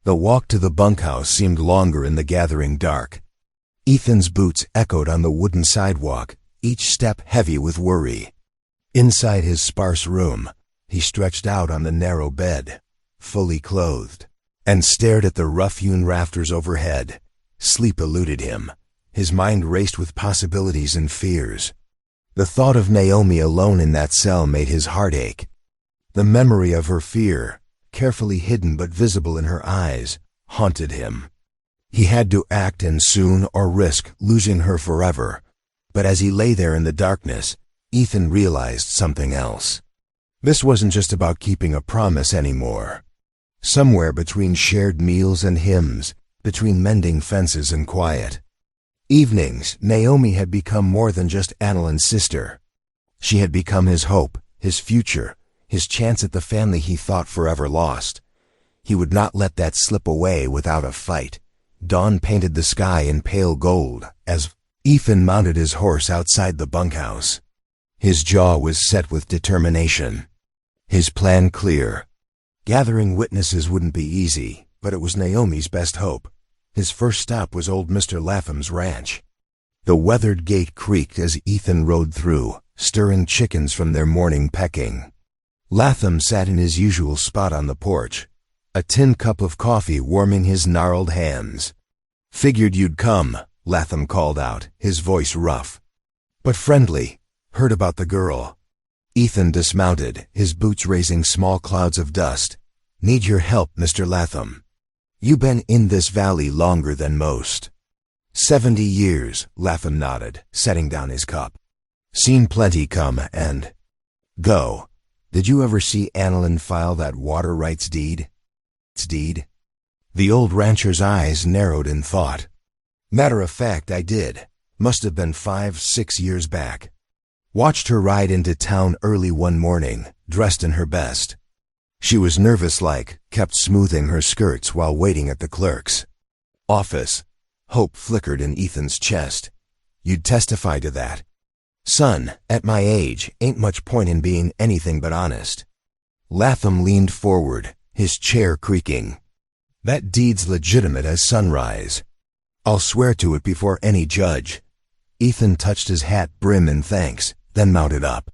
The walk to the bunkhouse seemed longer in the gathering dark. Ethan's boots echoed on the wooden sidewalk, each step heavy with worry. Inside his sparse room, he stretched out on the narrow bed, fully clothed, and stared at the rough-hewn rafters overhead. Sleep eluded him. His mind raced with possibilities and fears. The thought of Naomi alone in that cell made his heart ache. The memory of her fear, carefully hidden but visible in her eyes, haunted him. He had to act and soon or risk losing her forever. But as he lay there in the darkness, Ethan realized something else. This wasn't just about keeping a promise anymore. Somewhere between shared meals and hymns, between mending fences and quiet evenings, Naomi had become more than just Annalyn's sister. She had become his hope, his future, his chance at the family he thought forever lost. He would not let that slip away without a fight. Dawn painted the sky in pale gold as Ethan mounted his horse outside the bunkhouse. His jaw was set with determination. His plan clear. Gathering witnesses wouldn't be easy, but it was Naomi's best hope. His first stop was old Mr. Latham's ranch. The weathered gate creaked as Ethan rode through, stirring chickens from their morning pecking. Latham sat in his usual spot on the porch, a tin cup of coffee warming his gnarled hands. "Figured you'd come," Latham called out, his voice rough, but friendly. "Heard about the girl." Ethan dismounted, his boots raising small clouds of dust. "Need your help, Mr. Latham." "You been in this valley longer than most." 70 years, Latham nodded, setting down his cup. "Seen plenty come and go. Did you ever see Annalyn file that water rights deed?" The old rancher's eyes narrowed in thought. "Matter of fact, I did. Must have been 5-6 years back. Watched her ride into town early one morning, dressed in her best. She was nervous-like, kept smoothing her skirts while waiting at the clerk's office." Hope flickered in Ethan's chest. "You'd testify to that?" "Son, at my age, ain't much point in being anything but honest." Latham leaned forward, his chair creaking. "That deed's legitimate as sunrise. I'll swear to it before any judge." Ethan touched his hat brim in thanks, then mounted up.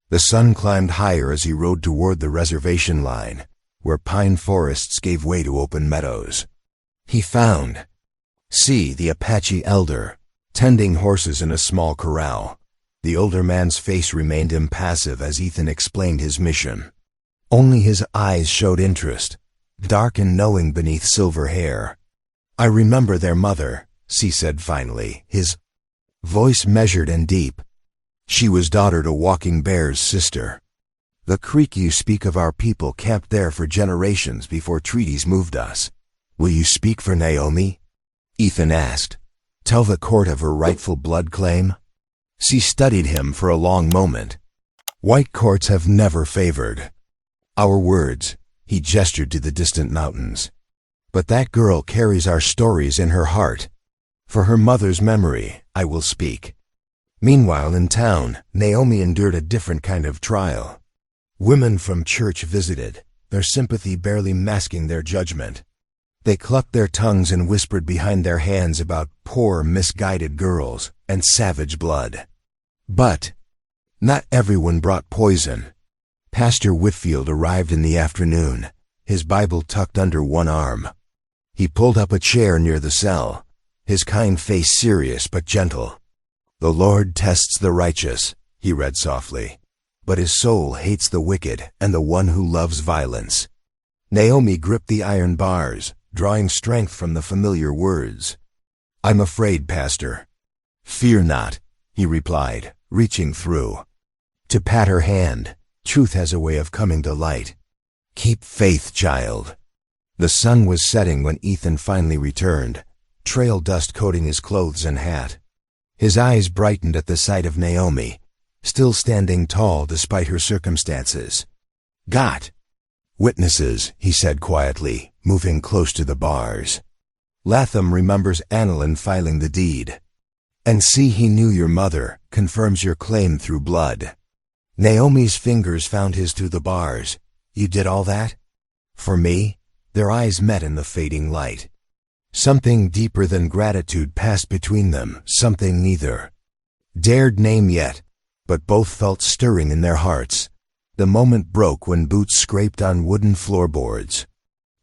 The sun climbed higher as he rode toward the reservation line, where pine forests gave way to open meadows. He found the Apache elder, tending horses in a small corral. The older man's face remained impassive as Ethan explained his mission. Only his eyes showed interest, dark and knowing beneath silver hair. "I remember their mother," he said finally, his voice measured and deep. "She was daughter to Walking Bear's sister. The creek you speak of, our people camped there for generations before treaties moved us. Will you speak for Naomi?" Ethan asked. "Tell the court of her rightful blood claim?" She studied him for a long moment. "White courts have never favored our words," he gestured to the distant mountains. "But that girl carries our stories in her heart. For her mother's memory, I will speak." Meanwhile, in town, Naomi endured a different kind of trial. Women from church visited, their sympathy barely masking their judgment. They clucked their tongues and whispered behind their hands about poor, misguided girls and savage blood. But not everyone brought poison. Pastor Whitfield arrived in the afternoon, his Bible tucked under one arm. He pulled up a chair near the cell, his kind face serious but gentle. "The Lord tests the righteous," he read softly, "but his soul hates the wicked and the one who loves violence." Naomi gripped the iron bars, drawing strength from the familiar words. "I'm afraid, Pastor." "Fear not," he replied, reaching through to pat her hand. "Truth has a way of coming to light. Keep faith, child." The sun was setting when Ethan finally returned, trail dust coating his clothes and hat. His eyes brightened at the sight of Naomi, still standing tall despite her circumstances. "Got witnesses," he said quietly, moving close to the bars. "Latham remembers Annalyn filing the deed. And see, he knew your mother, confirms your claim through blood." Naomi's fingers found his through the bars. "You did all that? For me?" Their eyes met in the fading light. Something deeper than gratitude passed between them, something neither dared name yet, but both felt stirring in their hearts. The moment broke when boots scraped on wooden floorboards.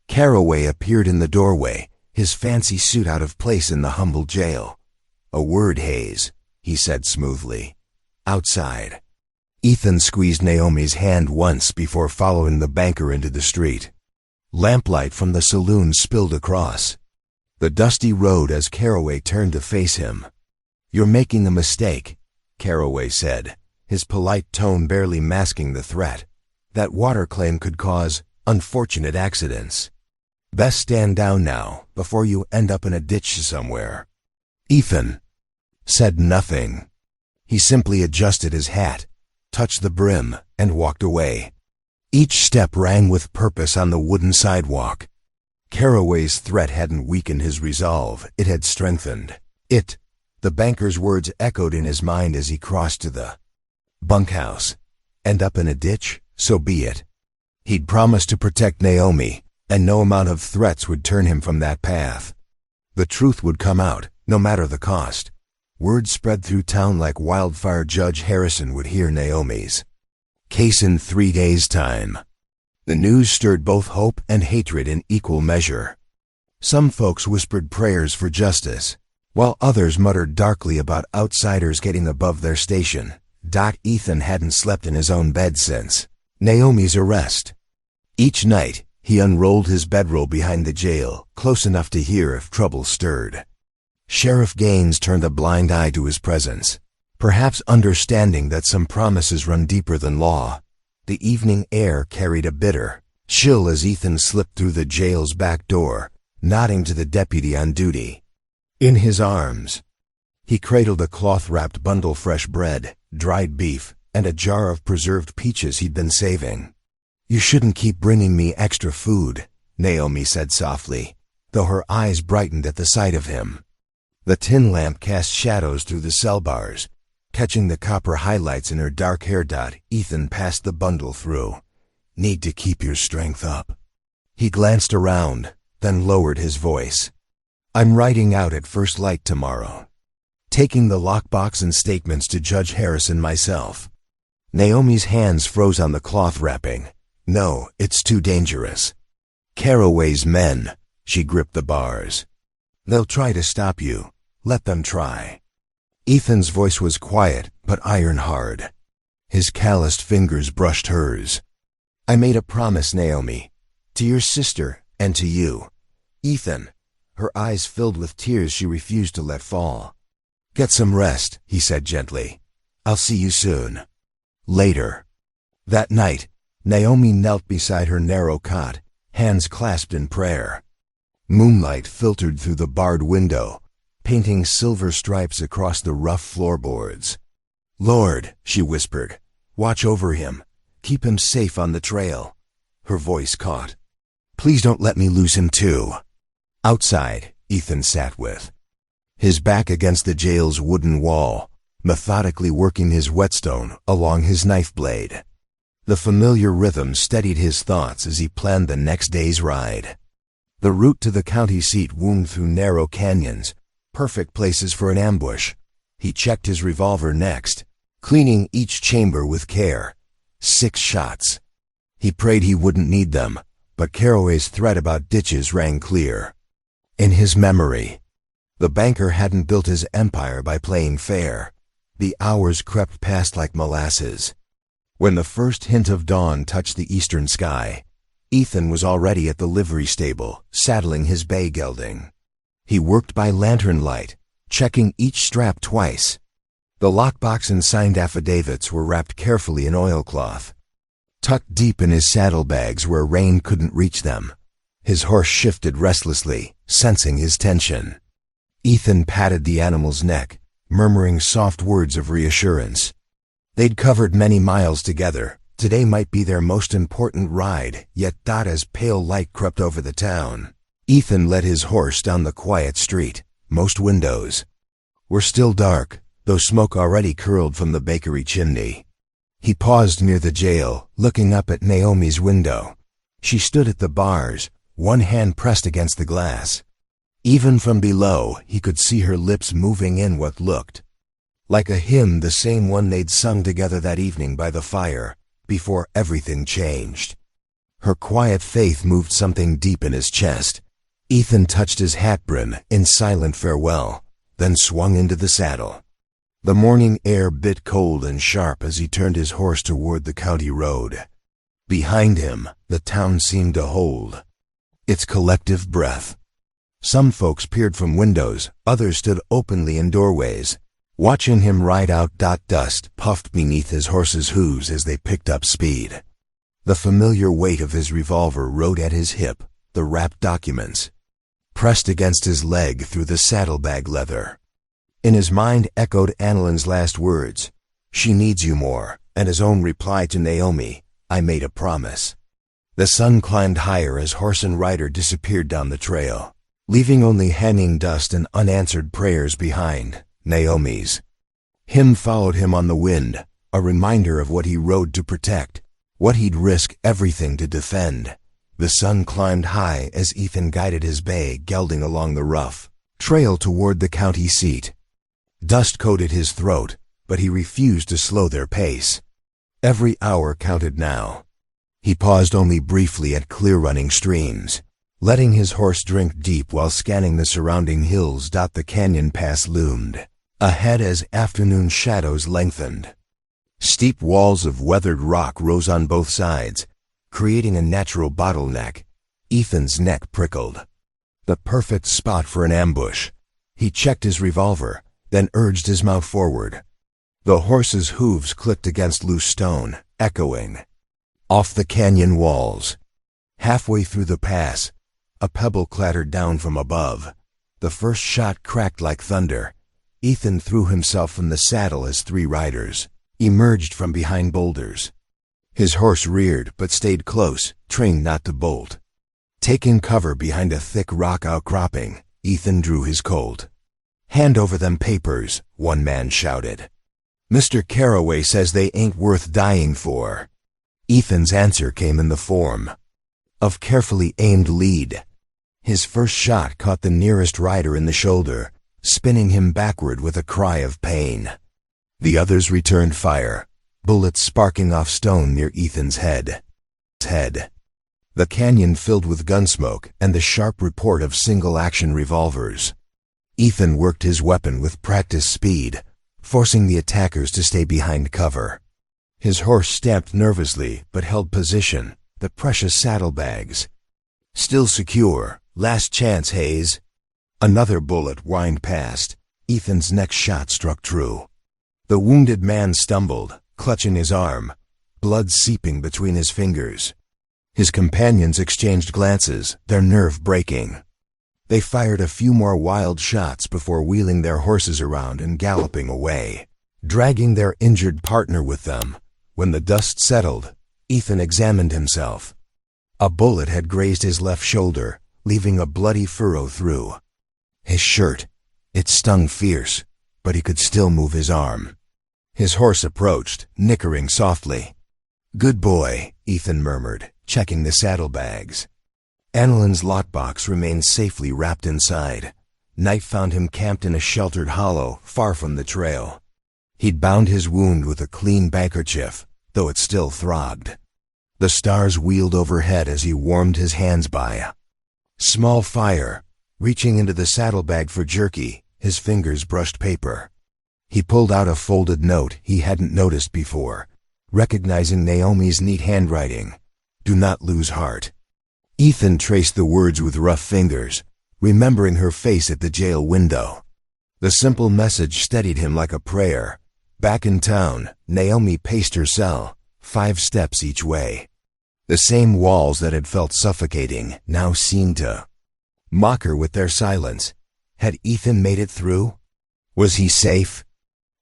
Caraway appeared in the doorway, his fancy suit out of place in the humble jail. "A word, Hayes," he said smoothly. "Outside." Ethan squeezed Naomi's hand once before following the banker into the street. Lamplight from the saloon spilled across the dusty road as Caraway turned to face him. "You're making a mistake," Caraway said, his polite tone barely masking the threat. "That water claim could cause unfortunate accidents. Best stand down now, before you end up in a ditch somewhere." Ethan said nothing. He simply adjusted his hat, touched the brim, and walked away. Each step rang with purpose on the wooden sidewalk. Caraway's threat hadn't weakened his resolve, it had strengthened it. The banker's words echoed in his mind as he crossed to the bunkhouse. End up in a ditch? So be it. He'd promised to protect Naomi, and no amount of threats would turn him from that path. The truth would come out, no matter the cost. Word spread through town like wildfire. Judge Harrison would hear Naomi's case in 3 days' time. The news stirred both hope and hatred in equal measure. Some folks whispered prayers for justice, while others muttered darkly about outsiders getting above their station. Ethan hadn't slept in his own bed since Naomi's arrest. Each night, he unrolled his bedroll behind the jail, close enough to hear if trouble stirred. Sheriff Gaines turned a blind eye to his presence, perhaps understanding that some promises run deeper than law. The evening air carried a bitter chill as Ethan slipped through the jail's back door, nodding to the deputy on duty. In his arms, he cradled a cloth-wrapped bundle of fresh bread, dried beef, and a jar of preserved peaches he'd been saving. "You shouldn't keep bringing me extra food," Naomi said softly, though her eyes brightened at the sight of him. The tin lamp cast shadows through the cell bars, catching the copper highlights in her dark hair. Ethan passed the bundle through. "Need to keep your strength up." He glanced around, then lowered his voice. "I'm riding out at first light tomorrow. Taking the lockbox and statements to Judge Harrison myself." Naomi's hands froze on the cloth wrapping. "No, it's too dangerous." "Caraway's men," she gripped the bars. "They'll try to stop you. Let them try." Ethan's voice was quiet but iron-hard. His calloused fingers brushed hers. "I made a promise, Naomi, to your sister and to you." Ethan, her eyes filled with tears she refused to let fall. "Get some rest," he said gently. "I'll see you soon." Later. That night, Naomi knelt beside her narrow cot, hands clasped in prayer. Moonlight filtered through the barred window, painting silver stripes across the rough floorboards. "Lord," she whispered, "watch over him. Keep him safe on the trail." Her voice caught. "Please don't let me lose him too." Outside, Ethan sat with his back against the jail's wooden wall, methodically working his whetstone along his knife blade. The familiar rhythm steadied his thoughts as he planned the next day's ride. The route to the county seat wound through narrow canyons, perfect places for an ambush. He checked his revolver next, cleaning each chamber with care. 6 shots. He prayed he wouldn't need them, but Caraway's threat about ditches rang clear. In his memory, the banker hadn't built his empire by playing fair. The hours crept past like molasses. When the first hint of dawn touched the eastern sky, Ethan was already at the livery stable, saddling his bay gelding. He worked by lantern light, checking each strap twice. The lockbox and signed affidavits were wrapped carefully in oilcloth, tucked deep in his saddlebags where rain couldn't reach them. His horse shifted restlessly, sensing his tension. Ethan patted the animal's neck, murmuring soft words of reassurance. They'd covered many miles together. Today might be their most important ride, yet as pale light crept over the town, Ethan led his horse down the quiet street. Most windows were still dark, though smoke already curled from the bakery chimney. He paused near the jail, looking up at Naomi's window. She stood at the bars, one hand pressed against the glass. Even from below, he could see her lips moving in what looked like a hymn, the same one they'd sung together that evening by the fire, before everything changed. Her quiet faith moved something deep in his chest. Ethan touched his hat brim in silent farewell, then swung into the saddle. The morning air bit cold and sharp as he turned his horse toward the county road. Behind him, the town seemed to hold its collective breath. Some folks peered from windows, others stood openly in doorways, watching him ride out. Dust puffed beneath his horse's hooves as they picked up speed. The familiar weight of his revolver rode at his hip, the wrapped documents pressed against his leg through the saddlebag leather. In his mind echoed Annalyn's last words, "She needs you more," and his own reply to Naomi, "I made a promise." The sun climbed higher as horse and rider disappeared down the trail, leaving only hanging dust and unanswered prayers behind. Naomi's hymn followed him on the wind, a reminder of what he rode to protect, what he'd risk everything to defend. The sun climbed high as Ethan guided his bay gelding along the rough trail toward the county seat. Dust coated his throat, but he refused to slow their pace. Every hour counted now. He paused only briefly at clear-running streams, letting his horse drink deep while scanning the surrounding hills. The canyon pass loomed ahead as afternoon shadows lengthened. Steep walls of weathered rock rose on both sides, creating a natural bottleneck. Ethan's neck prickled. The perfect spot for an ambush. He checked his revolver, then urged his mount forward. The horse's hooves clicked against loose stone, echoing off the canyon walls. Halfway through the pass, a pebble clattered down from above. The first shot cracked like thunder. Ethan threw himself from the saddle as 3 riders emerged from behind boulders. His horse reared but stayed close, trained not to bolt. Taking cover behind a thick rock outcropping, Ethan drew his Colt. "Hand over them papers," one man shouted. "Mr. Caraway says they ain't worth dying for." Ethan's answer came in the form of carefully aimed lead. His first shot caught the nearest rider in the shoulder, spinning him backward with a cry of pain. The others returned fire, bullets sparking off stone near Ethan's head. The canyon filled with gunsmoke and the sharp report of single-action revolvers. Ethan worked his weapon with practiced speed, forcing the attackers to stay behind cover. His horse stamped nervously but held position, the precious saddlebags still secure. Last chance, Hayes. Another bullet whined past. Ethan's next shot struck true. The wounded man stumbled, clutching his arm, blood seeping between his fingers. His companions exchanged glances, their nerve breaking. They fired a few more wild shots before wheeling their horses around and galloping away, dragging their injured partner with them. When the dust settled, Ethan examined himself. A bullet had grazed his left shoulder, leaving a bloody furrow through his shirt. It stung fierce, but he could still move his arm. His horse approached, nickering softly. "Good boy," Ethan murmured, checking the saddlebags. Annalyn's lockbox remained safely wrapped inside. Night found him camped in a sheltered hollow, far from the trail. He'd bound his wound with a clean handkerchief, though it still throbbed. The stars wheeled overhead as he warmed his hands by a small fire. Reaching into the saddlebag for jerky, his fingers brushed paper. He pulled out a folded note he hadn't noticed before, recognizing Naomi's neat handwriting. "Do not lose heart." Ethan traced the words with rough fingers, remembering her face at the jail window. The simple message steadied him like a prayer. Back in town, Naomi paced her cell, 5 steps each way. The same walls that had felt suffocating now seemed to mock her with their silence. Had Ethan made it through? Was he safe?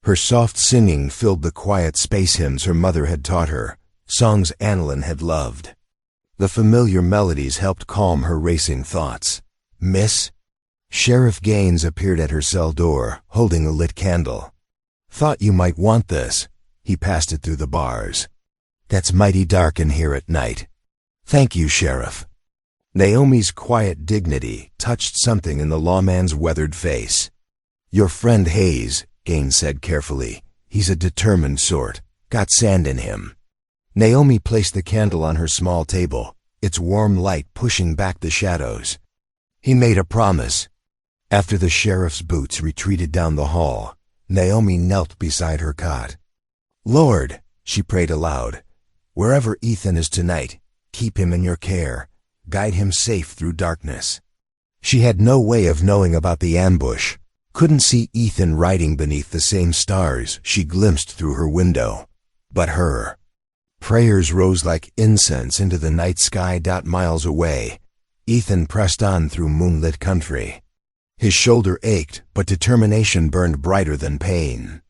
Her soft singing filled the quiet space hymns her mother had taught her, songs Annalyn had loved. The familiar melodies helped calm her racing thoughts. "Miss?" Sheriff Gaines appeared at her cell door, holding a lit candle. "Thought you might want this." He passed it through the bars. "That's mighty dark in here at night." "Thank you, Sheriff." Naomi's quiet dignity touched something in the lawman's weathered face. "Your friend Hayes," Gaines said carefully. "He's a determined sort. Got sand in him." Naomi placed the candle on her small table, its warm light pushing back the shadows. "He made a promise." After the sheriff's boots retreated down the hall, Naomi knelt beside her cot. "Lord," she prayed aloud, "wherever Ethan is tonight, keep him in your care. Guide him safe through darkness." She had no way of knowing about the ambush, couldn't see Ethan riding beneath the same stars she glimpsed through her window. But her prayers rose like incense into the night sky. Miles away, Ethan pressed on through moonlit country. His shoulder ached, but determination burned brighter than pain.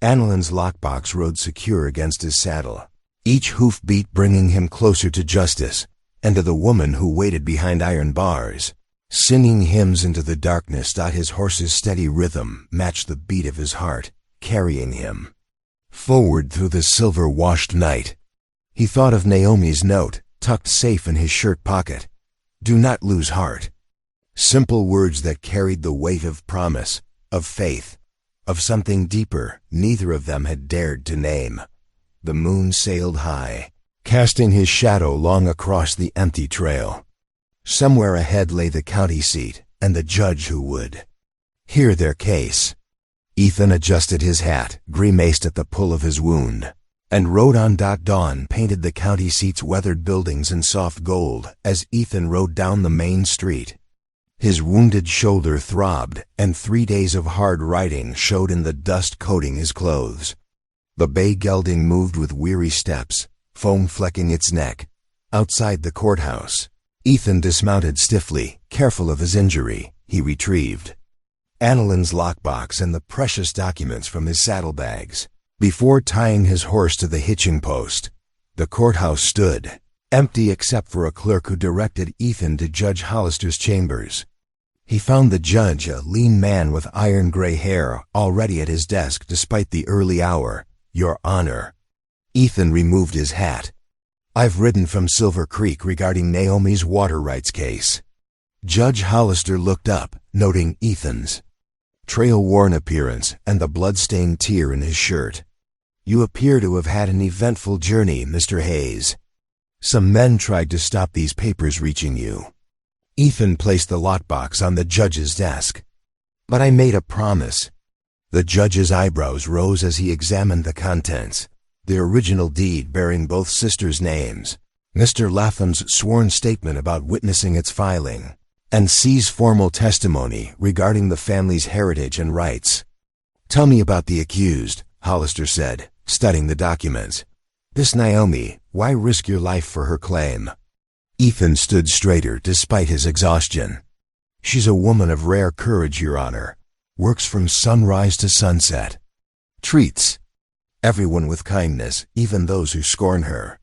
Annalyn's lockbox rode secure against his saddle, each hoofbeat bringing him closer to justice and to the woman who waited behind iron bars. Singing hymns into the darkness, his horse's steady rhythm matched the beat of his heart, carrying him forward through the silver-washed night. He thought of Naomi's note, tucked safe in his shirt pocket. "Do not lose heart." Simple words that carried the weight of promise, of faith, of something deeper neither of them had dared to name. The moon sailed high, casting his shadow long across the empty trail. Somewhere ahead lay the county seat and the judge who would hear their case. Ethan adjusted his hat, grimaced at the pull of his wound, and rode on. Dawn painted the county seat's weathered buildings in soft gold as Ethan rode down the main street. His wounded shoulder throbbed, and 3 days of hard riding showed in the dust coating his clothes. The bay gelding moved with weary steps, foam flecking its neck. Outside the courthouse, Ethan dismounted stiffly, careful of his injury. He retrieved Annalyn's lockbox and the precious documents from his saddlebags. Before tying his horse to the hitching post, the courthouse stood, empty except for a clerk who directed Ethan to Judge Hollister's chambers. He found the judge, a lean man with iron-gray hair, already at his desk despite the early hour. "Your Honor." Ethan removed his hat. "I've ridden from Silver Creek regarding Naomi's water rights case." Judge Hollister looked up, noting Ethan's trail-worn appearance and the blood-stained tear in his shirt. "You appear to have had an eventful journey, Mr. Hayes. Some men tried to stop these papers reaching you." Ethan placed the lockbox on the judge's desk. "But I made a promise." The judge's eyebrows rose as he examined the contents. The original deed bearing both sisters' names, Mr. Latham's sworn statement about witnessing its filing, and C's formal testimony regarding the family's heritage and rights. "Tell me about the accused," Hollister said, studying the documents. "This Naomi, why risk your life for her claim?" Ethan stood straighter despite his exhaustion. "She's a woman of rare courage, Your Honor. Works from sunrise to sunset. Treats everyone with kindness, even those who scorn her.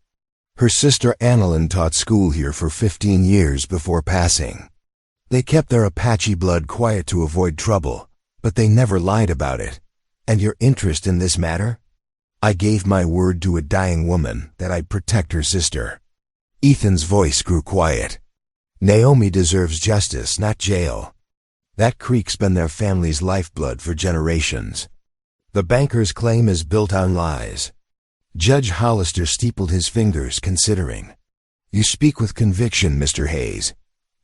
Her sister Annalyn taught school here for 15 years before passing. They kept their Apache blood quiet to avoid trouble, but they never lied about it. And your interest in this matter? I gave my word to a dying woman that I'd protect her sister." Ethan's voice grew quiet. "Naomi deserves justice, not jail. That creek's been their family's lifeblood for generations. The banker's claim is built on lies." Judge Hollister steepled his fingers, considering. "You speak with conviction, Mr. Hayes.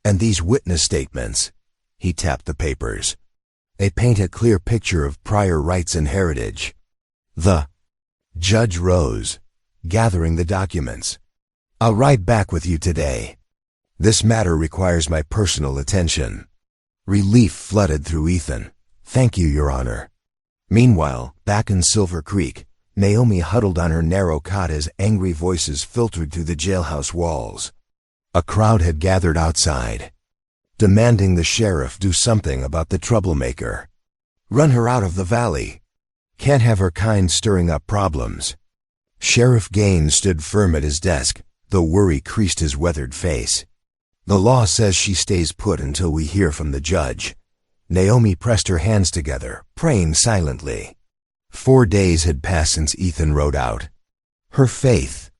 And these witness statements," he tapped the papers, "they paint a clear picture of prior rights and heritage." The judge rose, gathering the documents. "I'll ride back with you today. This matter requires my personal attention." Relief flooded through Ethan. "Thank you, Your Honor." Meanwhile, back in Silver Creek, Naomi huddled on her narrow cot as angry voices filtered through the jailhouse walls. A crowd had gathered outside, demanding the sheriff do something about the troublemaker. "Run her out of the valley. Can't have her kind stirring up problems." Sheriff Gaines stood firm at his desk, though worry creased his weathered face. "The law says she stays put until we hear from the judge." Naomi pressed her hands together, praying silently. 4 days had passed since Ethan rode out. Her faith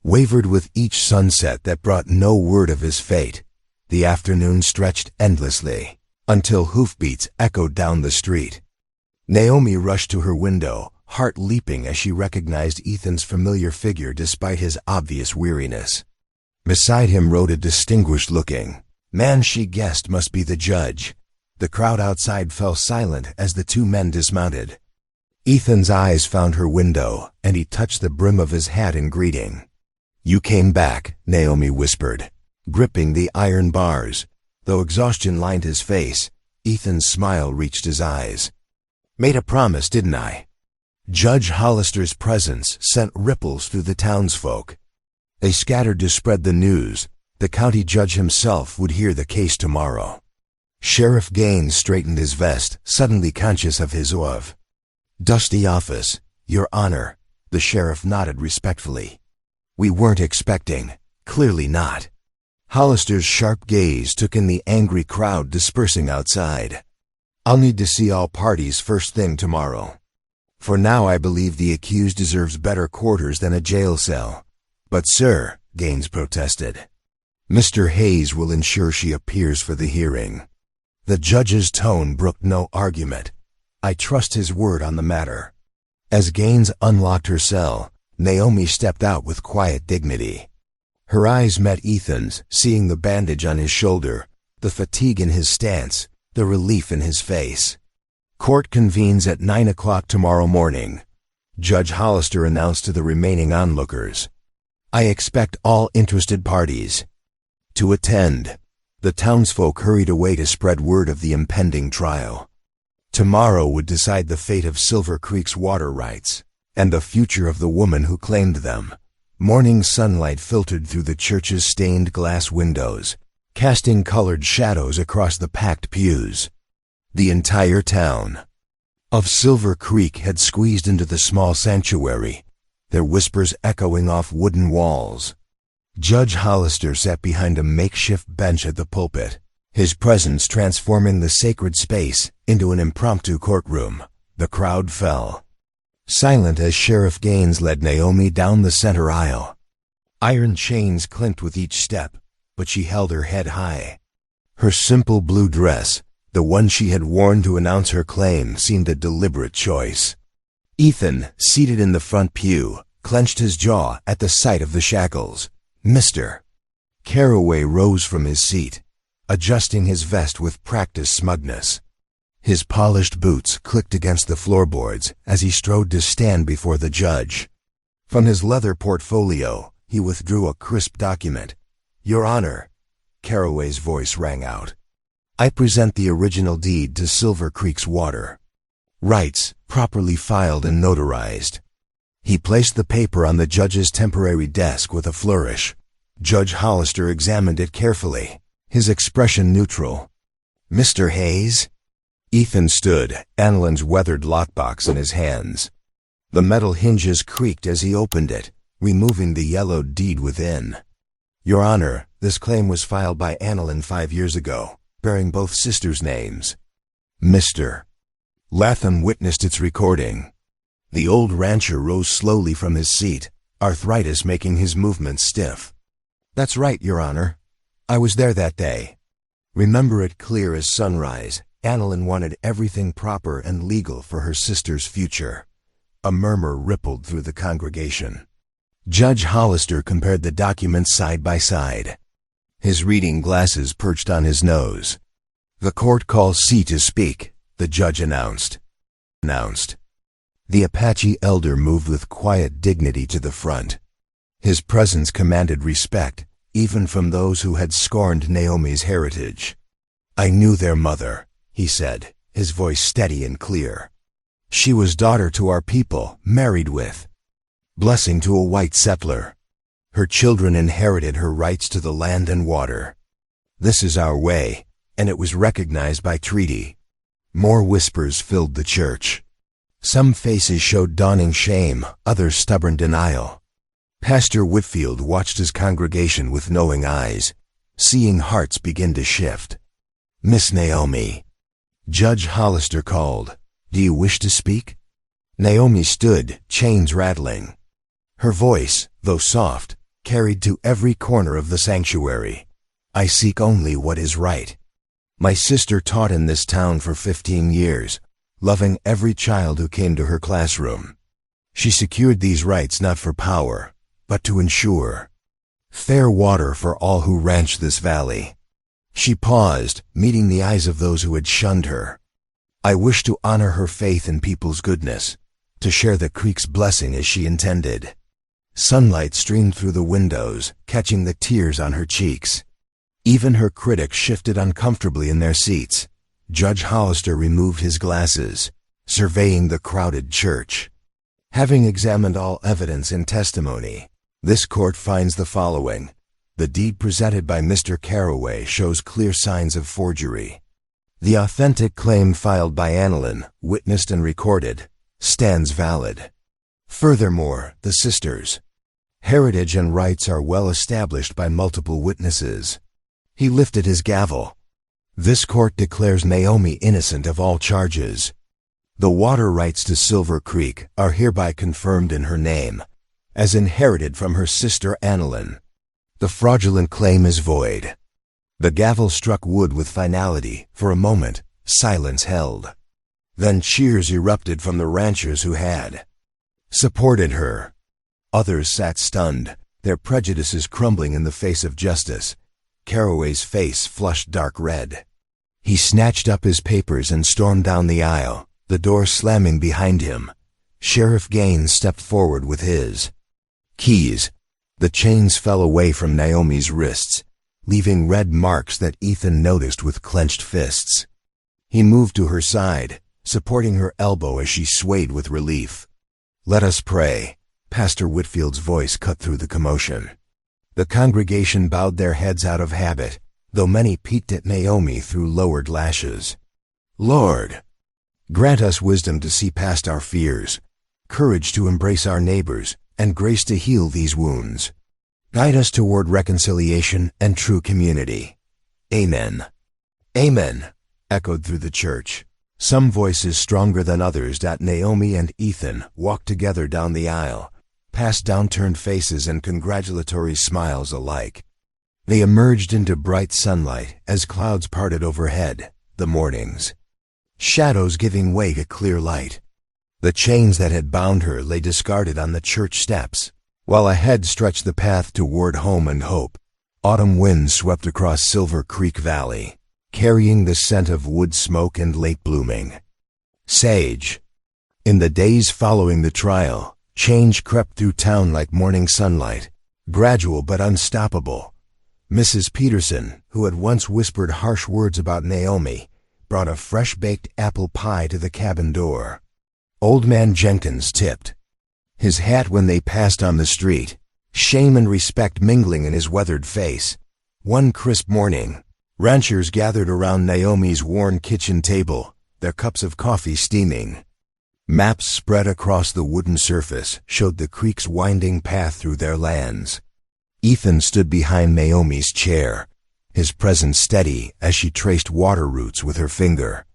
wavered with each sunset that brought no word of his fate. The afternoon stretched endlessly, until hoofbeats echoed down the street. Naomi rushed to her window, heart leaping as she recognized Ethan's familiar figure despite his obvious weariness. Beside him rode a distinguished-looking man she guessed must be the judge. The crowd outside fell silent as the two men dismounted. Ethan's eyes found her window, and he touched the brim of his hat in greeting. "You came back," Naomi whispered, gripping the iron bars. Though exhaustion lined his face, Ethan's smile reached his eyes. "Made a promise, didn't I?" Judge Hollister's presence sent ripples through the townsfolk. They scattered to spread the news. The county judge himself would hear the case tomorrow. Sheriff Gaines straightened his vest, suddenly conscious of his oath. "Dusty office, Your Honor," the sheriff nodded respectfully. "We weren't expecting. Clearly not." Hollister's sharp gaze took in the angry crowd dispersing outside. "I'll need to see all parties first thing tomorrow. For now I believe the accused deserves better quarters than a jail cell." "But sir," Gaines protested, "Mr. Hayes will ensure she appears for the hearing." The judge's tone brooked no argument. "I trust his word on the matter." As Gaines unlocked her cell, Naomi stepped out with quiet dignity. Her eyes met Ethan's, seeing the bandage on his shoulder, the fatigue in his stance, the relief in his face. "Court convenes at 9 o'clock tomorrow morning," Judge Hollister announced to the remaining onlookers. "I expect all interested parties to attend." The townsfolk hurried away to spread word of the impending trial. Tomorrow would decide the fate of Silver Creek's water rights, and the future of the woman who claimed them. Morning sunlight filtered through the church's stained glass windows, casting colored shadows across the packed pews. The entire town of Silver Creek had squeezed into the small sanctuary, their whispers echoing off wooden walls. Judge Hollister sat behind a makeshift bench at the pulpit, his presence transforming the sacred space into an impromptu courtroom. The crowd fell silent as Sheriff Gaines led Naomi down the center aisle. Iron chains clinked with each step, but she held her head high. Her simple blue dress, the one she had worn to announce her claim, seemed a deliberate choice. Ethan, seated in the front pew, clenched his jaw at the sight of the shackles. "Mr. Carraway rose from his seat, adjusting his vest with practiced smugness. His polished boots clicked against the floorboards as he strode to stand before the judge. From his leather portfolio, he withdrew a crisp document. "Your Honor," Carraway's voice rang out, "I present the original deed to Silver Creek's water. Rights, properly filed and notarized." He placed the paper on the judge's temporary desk with a flourish. Judge Hollister examined it carefully, his expression neutral. "Mr. Hayes?" Ethan stood, Annalyn's weathered lockbox in his hands. The metal hinges creaked as he opened it, removing the yellowed deed within. "Your Honor, this claim was filed by Annalyn 5 years ago, bearing both sisters' names." "Mr. Latham witnessed its recording." The old rancher rose slowly from his seat, arthritis making his movements stiff. "That's right, Your Honor. I was there that day. Remember it clear as sunrise. Annalyn wanted everything proper and legal for her sister's future." A murmur rippled through the congregation. Judge Hollister compared the documents side by side. His reading glasses perched on his nose. "The court calls C to speak," the judge announced. The Apache elder moved with quiet dignity to the front. His presence commanded respect, even from those who had scorned Naomi's heritage. "I knew their mother," he said, his voice steady and clear. "She was daughter to our people, married with, blessing to a white settler. Her children inherited her rights to the land and water. This is our way, and it was recognized by treaty." More whispers filled the church. Some faces showed dawning shame, others stubborn denial. Pastor Whitfield watched his congregation with knowing eyes, seeing hearts begin to shift. "Miss Naomi," Judge Hollister called, "do you wish to speak?" Naomi stood, chains rattling. Her voice, though soft, carried to every corner of the sanctuary. "I seek only what is right. My sister taught in this town for 15 years, loving every child who came to her classroom. She secured these rights not for power, but to ensure fair water for all who ranch this valley." She paused, meeting the eyes of those who had shunned her. "I wish to honor her faith in people's goodness, to share the creek's blessing as she intended." Sunlight streamed through the windows, catching the tears on her cheeks. Even her critics shifted uncomfortably in their seats. Judge Hollister removed his glasses, surveying the crowded church. "Having examined all evidence and testimony, this court finds the following. The deed presented by Mr. Carraway shows clear signs of forgery. The authentic claim filed by Annalyn, witnessed and recorded, stands valid. Furthermore, the sisters' heritage and rights are well established by multiple witnesses." He lifted his gavel. "This court declares Naomi innocent of all charges. The water rights to Silver Creek are hereby confirmed in her name, as inherited from her sister Annalyn. The fraudulent claim is void." The gavel struck wood with finality. For a moment, silence held. Then cheers erupted from the ranchers who had supported her. Others sat stunned, their prejudices crumbling in the face of justice. Carraway's face flushed dark red. He snatched up his papers and stormed down the aisle, the door slamming behind him. Sheriff Gaines stepped forward with his keys. The chains fell away from Naomi's wrists, leaving red marks that Ethan noticed with clenched fists. He moved to her side, supporting her elbow as she swayed with relief. "Let us pray." Pastor Whitfield's voice cut through the commotion. The congregation bowed their heads out of habit, though many peeked at Naomi through lowered lashes. "Lord, grant us wisdom to see past our fears, courage to embrace our neighbors, and grace to heal these wounds. Guide us toward reconciliation and true community. Amen." "Amen," echoed through the church. Some voices stronger than others. Naomi and Ethan walked together down the aisle, past downturned faces and congratulatory smiles alike. They emerged into bright sunlight as clouds parted overhead, the mornings, shadows giving way to clear light. The chains that had bound her lay discarded on the church steps, while ahead stretched the path toward home and hope. Autumn winds swept across Silver Creek Valley, carrying the scent of wood smoke and late blooming sage. In the days following the trial, change crept through town like morning sunlight, gradual but unstoppable. Mrs. Peterson, who had once whispered harsh words about Naomi, brought a fresh-baked apple pie to the cabin door. Old Man Jenkins tipped his hat when they passed on the street, shame and respect mingling in his weathered face. One crisp morning, ranchers gathered around Naomi's worn kitchen table, their cups of coffee steaming. Maps spread across the wooden surface showed the creek's winding path through their lands. Ethan stood behind Naomi's chair, his presence steady as she traced water routes with her finger.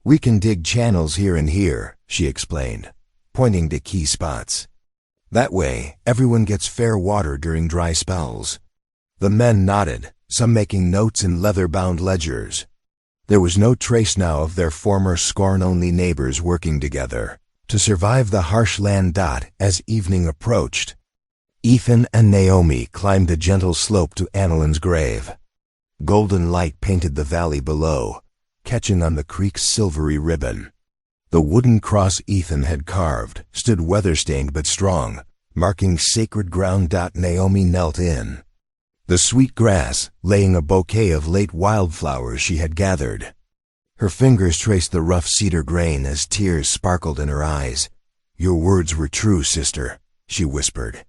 "We can dig channels here and here," she explained, pointing to key spots. "That way, everyone gets fair water during dry spells." The men nodded, some making notes in leather-bound ledgers. There was no trace now of their former scorn-only neighbors working together to survive the harsh land. As evening approached, Ethan and Naomi climbed the gentle slope to Annalyn's grave. Golden light painted the valley below, catching on the creek's silvery ribbon. The wooden cross Ethan had carved stood weather-stained but strong, marking sacred ground. Naomi knelt in the sweet grass, laying a bouquet of late wildflowers she had gathered. Her fingers traced the rough cedar grain as tears sparkled in her eyes. "Your words were true, sister," she whispered.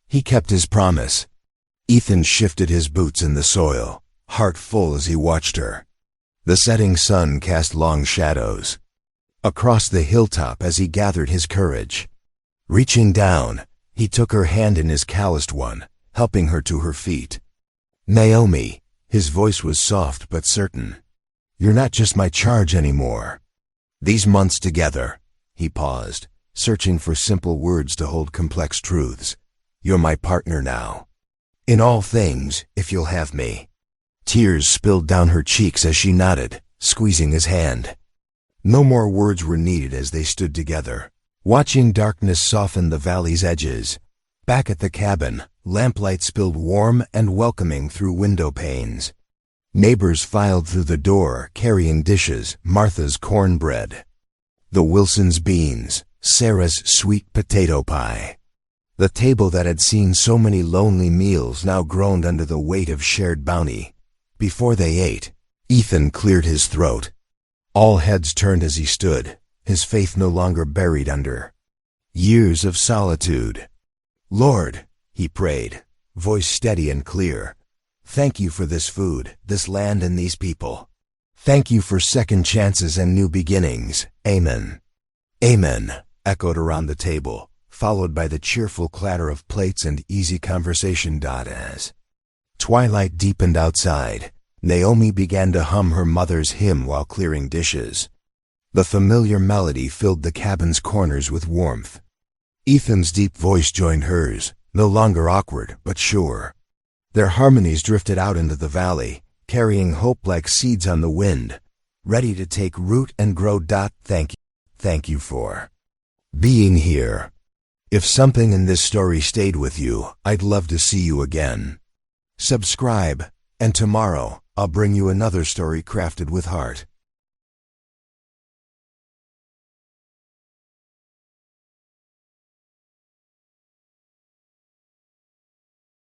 He kept his promise. Ethan shifted his boots in the soil, heart full as he watched her. The setting sun cast long shadows across the hilltop as he gathered his courage. Reaching down, he took her hand in his calloused one, helping her to her feet. "Naomi," his voice was soft but certain, "you're not just my charge anymore." These months together, he paused, searching for simple words to hold complex truths. "You're my partner now. In all things, if you'll have me." Tears spilled down her cheeks as she nodded, squeezing his hand. No more words were needed as they stood together, watching darkness soften the valley's edges. Back at the cabin, lamplight spilled warm and welcoming through window panes. Neighbors filed through the door, carrying dishes, Martha's cornbread, the Wilsons' beans, Sarah's sweet potato pie. The table that had seen so many lonely meals now groaned under the weight of shared bounty. Before they ate, Ethan cleared his throat. All heads turned as he stood, his faith no longer buried under years of solitude. "Lord," he prayed, voice steady and clear, "thank you for this food, this land, and these people. Thank you for second chances and new beginnings. Amen." "Amen," echoed around the table, followed by the cheerful clatter of plates and easy conversation. As twilight deepened outside, Naomi began to hum her mother's hymn while clearing dishes. The familiar melody filled the cabin's corners with warmth. Ethan's deep voice joined hers, no longer awkward but sure. Their harmonies drifted out into the valley, carrying hope like seeds on the wind, ready to take root and grow. Thank you for being here. If something in this story stayed with you, I'd love to see you again. Subscribe, and tomorrow I'll bring you another story crafted with heart.